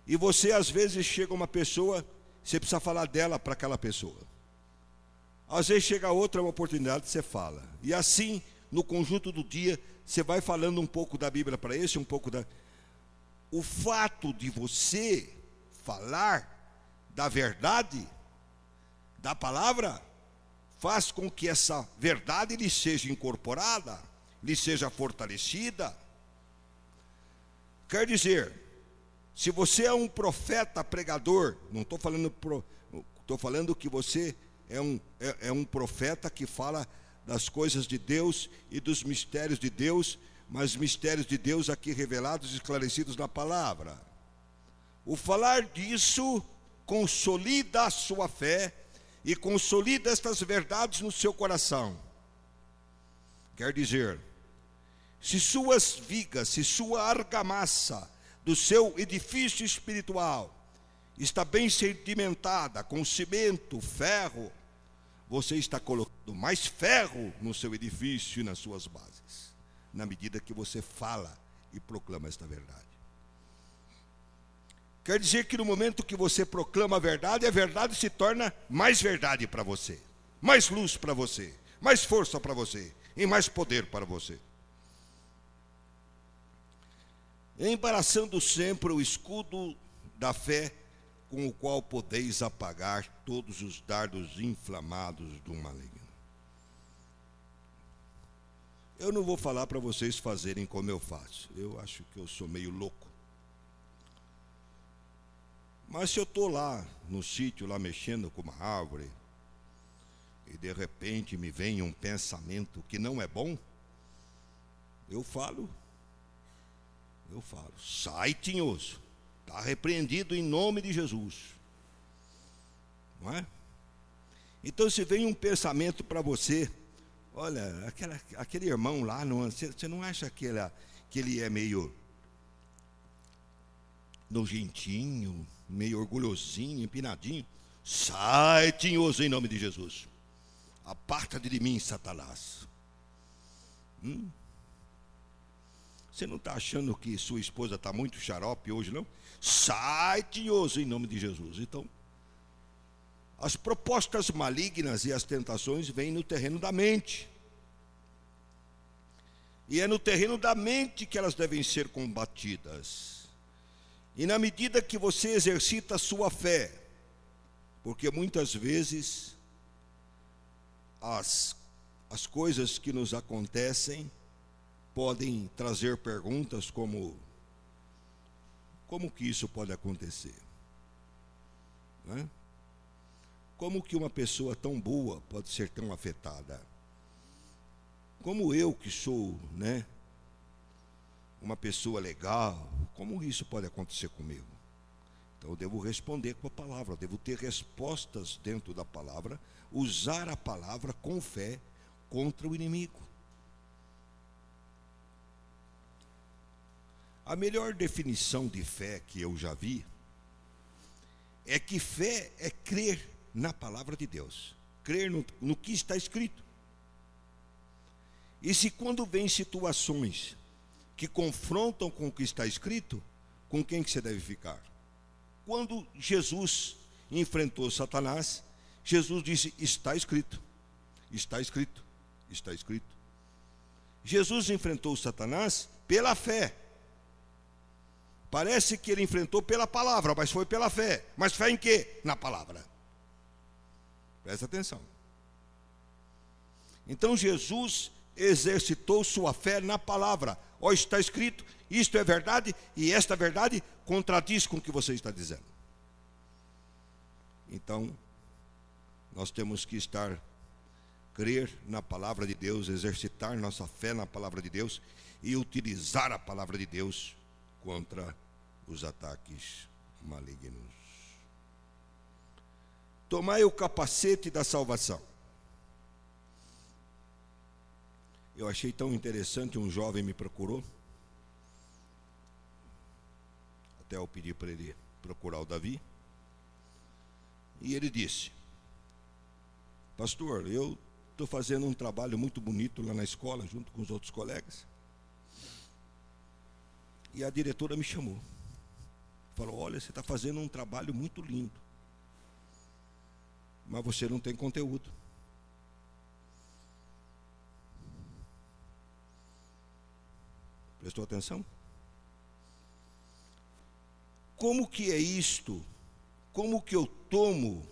e você às vezes chega uma pessoa, você precisa falar dela para aquela pessoa. Às vezes chega outra uma oportunidade, você fala. E assim, no conjunto do dia, você vai falando um pouco da Bíblia para esse, um pouco da... O fato de você falar da verdade, da palavra, faz com que essa verdade lhe seja incorporada, lhe seja fortalecida. Quer dizer, se você é um profeta pregador, não estou falando, estou falando que você é um profeta que fala das coisas de Deus e dos mistérios de Deus, mas mistérios de Deus aqui revelados e esclarecidos na palavra. O falar disso consolida a sua fé e consolida estas verdades no seu coração. Quer dizer, se suas vigas, se sua argamassa do seu edifício espiritual está bem sedimentada com cimento, ferro, você está colocando mais ferro no seu edifício e nas suas bases, na medida que você fala e proclama esta verdade. Quer dizer que no momento que você proclama a verdade se torna mais verdade para você, mais luz para você, mais força para você e mais poder para você. Embaraçando sempre o escudo da fé, com o qual podeis apagar todos os dardos inflamados do maligno. Eu não vou falar para vocês fazerem como eu faço. Eu acho que eu sou meio louco. Mas se eu estou lá no sítio, lá mexendo com uma árvore, e de repente me vem um pensamento que não é bom, eu falo, sai tinhoso, está repreendido em nome de Jesus, não é? Então se vem um pensamento para você, olha, aquele irmão lá, você não acha que ele é meio nojentinho, meio orgulhosinho, empinadinho? Sai tinhoso em nome de Jesus, aparta-te de mim, Satanás. Você não está achando que sua esposa está muito xarope hoje, não? Sai tinhoso em nome de Jesus. Então, as propostas malignas e as tentações vêm no terreno da mente. E é no terreno da mente que elas devem ser combatidas. E na medida que você exercita a sua fé, porque muitas vezes as coisas que nos acontecem podem trazer perguntas como que isso pode acontecer? Não é? Como que uma pessoa tão boa pode ser tão afetada? Como eu que sou, uma pessoa legal, como isso pode acontecer comigo? Então eu devo responder com a palavra, eu devo ter respostas dentro da palavra, usar a palavra com fé contra o inimigo. A melhor definição de fé que eu já vi é que fé é crer na palavra de Deus, crer no que está escrito. E se quando vem situações que confrontam com o que está escrito, com quem que você deve ficar? Quando Jesus enfrentou Satanás, Jesus disse: está escrito, está escrito, está escrito. Jesus enfrentou Satanás pela fé. Parece que ele enfrentou pela palavra, mas foi pela fé. Mas fé em quê? Na palavra. Presta atenção. Então Jesus exercitou sua fé na palavra. Ó, está escrito, isto é verdade, e esta verdade contradiz com o que você está dizendo. Então, nós temos que crer na palavra de Deus, exercitar nossa fé na palavra de Deus e utilizar a palavra de Deus contra os ataques malignos. Tomai o capacete da salvação. Eu achei tão interessante, um jovem me procurou, até eu pedi para ele procurar o Davi, e ele disse: pastor, eu estou fazendo um trabalho muito bonito lá na escola, junto com os outros colegas, e a diretora me chamou, falou: olha, você está fazendo um trabalho muito lindo, mas você não tem conteúdo. Prestou atenção? Como que é isto? Como que eu tomo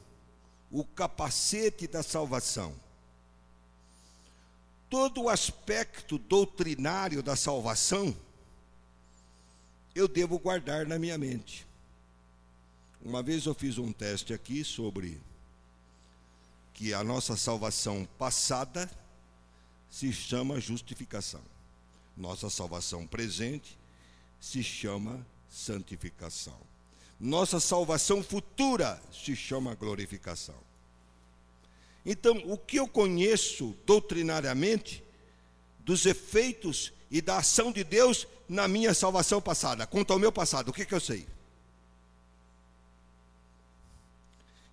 o capacete da salvação? Todo o aspecto doutrinário da salvação eu devo guardar na minha mente. Uma vez eu fiz um teste aqui sobre que a nossa salvação passada se chama justificação. Nossa salvação presente se chama santificação. Nossa salvação futura se chama glorificação. Então, o que eu conheço doutrinariamente dos efeitos e da ação de Deus na minha salvação passada, quanto ao meu passado, o que eu sei?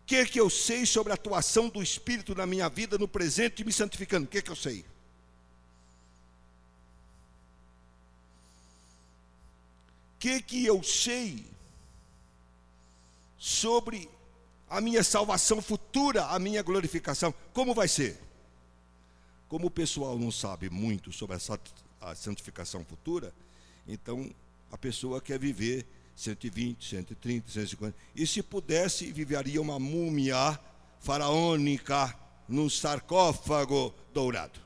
O que eu sei sobre a atuação do Espírito na minha vida no presente me santificando? O que eu sei? O que eu sei sobre a minha salvação futura, a minha glorificação? Como vai ser? Como o pessoal não sabe muito sobre a santificação futura, então a pessoa quer viver 120, 130, 150. E se pudesse, viveria uma múmia faraônica num sarcófago dourado.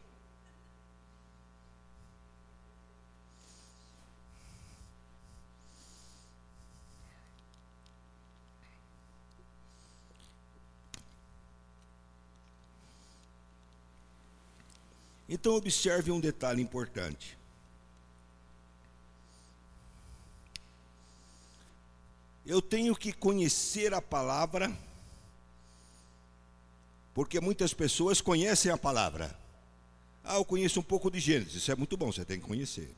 Então observe um detalhe importante. Eu tenho que conhecer a palavra, porque muitas pessoas conhecem a palavra. Ah, eu conheço um pouco de Gênesis, isso é muito bom, você tem que conhecer.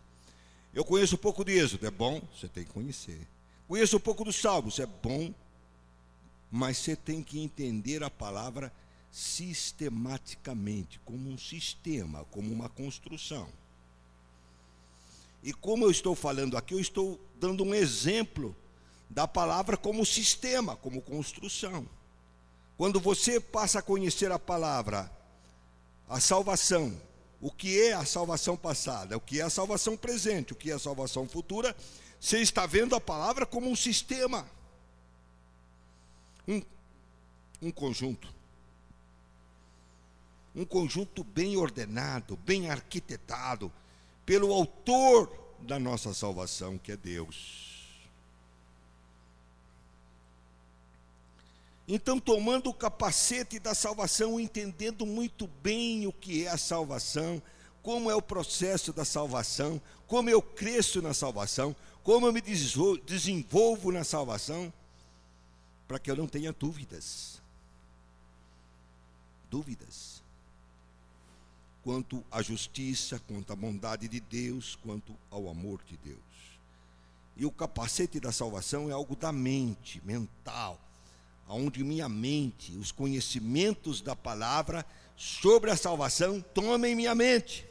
Eu conheço um pouco de Êxodo, é bom, você tem que conhecer. Conheço um pouco dos Salmos, é bom, mas você tem que entender a palavra sistematicamente, como um sistema, como uma construção. E como eu estou falando aqui, eu estou dando um exemplo da palavra como sistema, como construção. Quando você passa a conhecer a palavra, a salvação, o que é a salvação passada, o que é a salvação presente, o que é a salvação futura, você está vendo a palavra como um sistema, um conjunto. Um conjunto bem ordenado, bem arquitetado, pelo autor da nossa salvação, que é Deus. Então, tomando o capacete da salvação, entendendo muito bem o que é a salvação, como é o processo da salvação, como eu cresço na salvação, como eu me desenvolvo na salvação, para que eu não tenha dúvidas. Dúvidas. Quanto à justiça, quanto à bondade de Deus, quanto ao amor de Deus. E o capacete da salvação é algo da mente, mental, onde minha mente, os conhecimentos da palavra sobre a salvação tomem minha mente.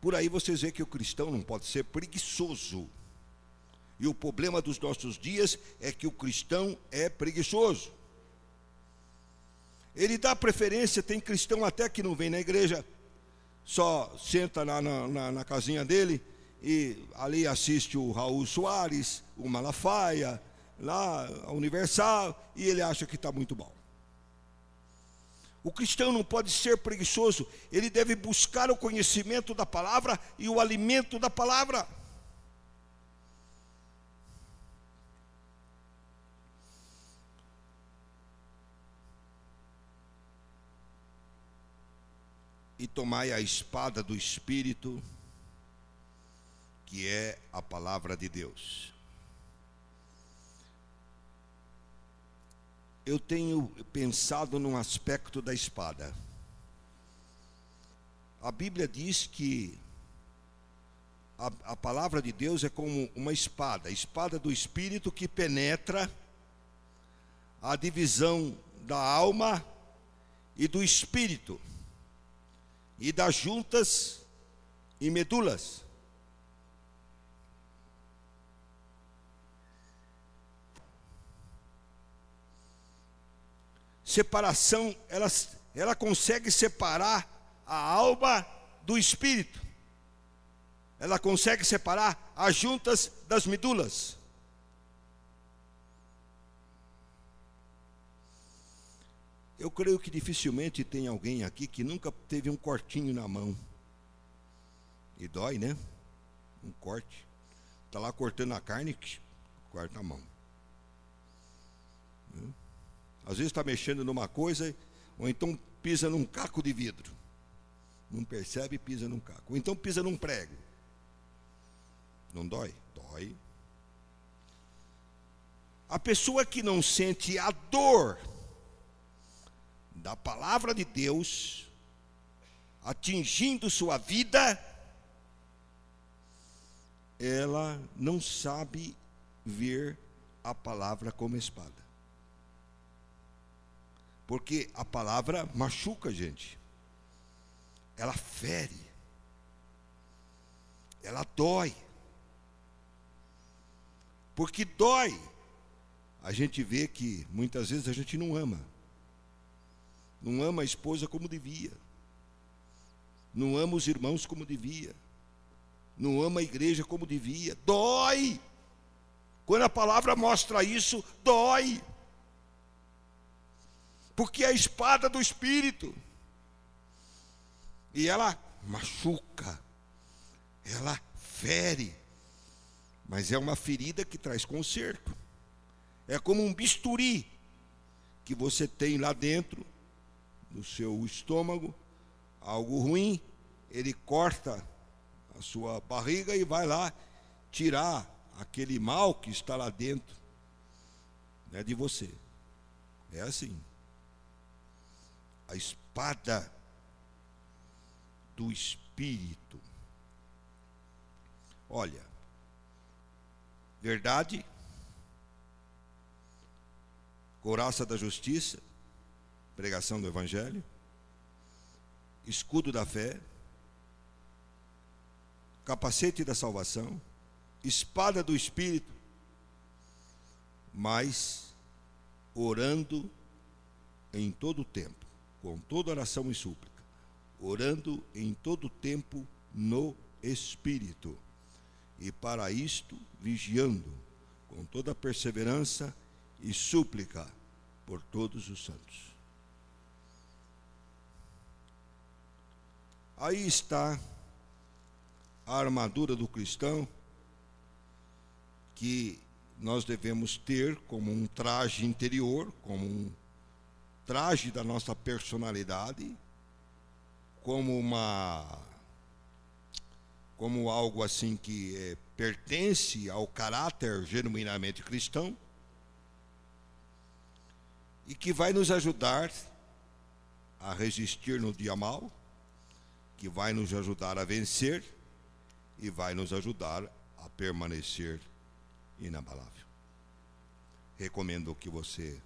Por aí vocês veem que o cristão não pode ser preguiçoso. E o problema dos nossos dias é que o cristão é preguiçoso. Ele dá preferência, tem cristão até que não vem na igreja, só senta na casinha dele e ali assiste o Raul Soares, o Malafaia, lá a Universal, e ele acha que está muito bom. O cristão não pode ser preguiçoso, ele deve buscar o conhecimento da palavra e o alimento da palavra. E tomai a espada do Espírito, que é a palavra de Deus. Eu tenho pensado num aspecto da espada. A Bíblia diz que a palavra de Deus é como uma espada, a espada do Espírito que penetra a divisão da alma e do espírito, e das juntas e medulas. Separação, ela consegue separar a alma do espírito. Ela consegue separar as juntas das medulas. Eu creio que dificilmente tem alguém aqui que nunca teve um cortinho na mão. E dói, né? Um corte. Está lá cortando a carne, corta a mão. Às vezes está mexendo numa coisa, ou então pisa num caco de vidro. Não percebe e pisa num caco. Ou então pisa num prego. Não dói? Dói. A pessoa que não sente a dor da palavra de Deus atingindo sua vida, ela não sabe ver a palavra como espada. Porque a palavra machuca a gente. Ela fere. Ela dói. Porque dói. A gente vê que muitas vezes a gente não ama. Não ama a esposa como devia. Não ama os irmãos como devia. Não ama a igreja como devia. Dói. Quando a palavra mostra isso, dói. Porque é a espada do Espírito. E ela machuca. Ela fere. Mas é uma ferida que traz conserto. É como um bisturi que você tem lá dentro do seu estômago, algo ruim, ele corta a sua barriga e vai lá tirar aquele mal que está lá dentro, né, de você. É assim. A espada do Espírito. Olha, verdade, couraça da justiça, pregação do Evangelho, escudo da fé, capacete da salvação, espada do Espírito, mas orando em todo o tempo, com toda oração e súplica, orando em todo o tempo no Espírito, e para isto vigiando com toda perseverança e súplica por todos os santos. Aí está a armadura do cristão, que nós devemos ter como um traje interior, como um traje da nossa personalidade, como como algo assim que pertence ao caráter genuinamente cristão e que vai nos ajudar a resistir no dia mau, que vai nos ajudar a vencer e vai nos ajudar a permanecer inabalável. Recomendo que você...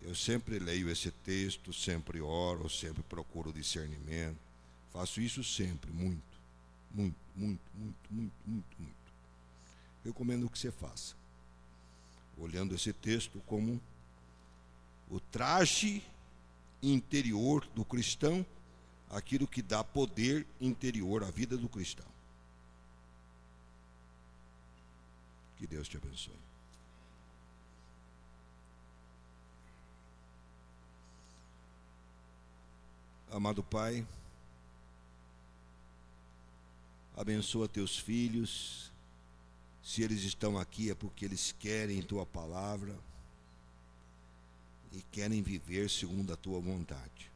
Eu sempre leio esse texto, sempre oro, sempre procuro discernimento. Faço isso sempre, muito. Recomendo que você faça, olhando esse texto como o traje interior do cristão, aquilo que dá poder interior à vida do cristão. Que Deus te abençoe. Amado Pai, abençoa teus filhos. Se eles estão aqui é porque eles querem tua palavra e querem viver segundo a tua vontade.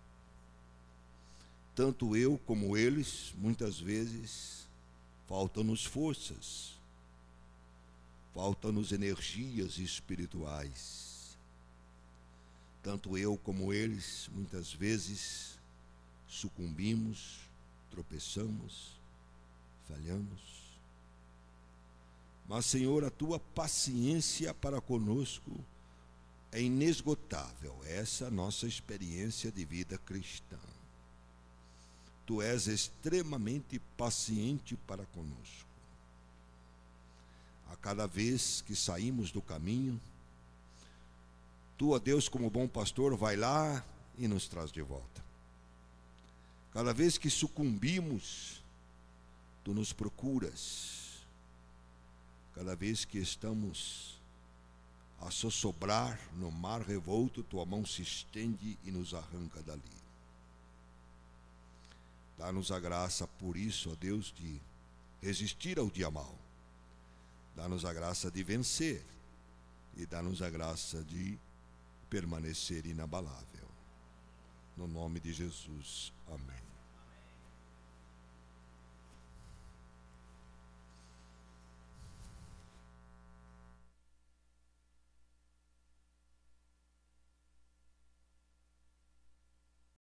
Tanto eu como eles, muitas vezes, faltam-nos forças, faltam-nos energias espirituais. Tanto eu como eles, muitas vezes, sucumbimos, tropeçamos, falhamos. Mas, Senhor, a tua paciência para conosco é inesgotável. Essa é a nossa experiência de vida cristã. Tu és extremamente paciente para conosco. A cada vez que saímos do caminho, tu, ó Deus, como bom pastor, vai lá e nos traz de volta. Cada vez que sucumbimos, tu nos procuras. Cada vez que estamos a sossobrar no mar revolto, tua mão se estende e nos arranca dali. Dá-nos a graça, por isso, ó Deus, de resistir ao dia mau. Dá-nos a graça de vencer e dá-nos a graça de permanecer inabalável. No nome de Jesus, amém.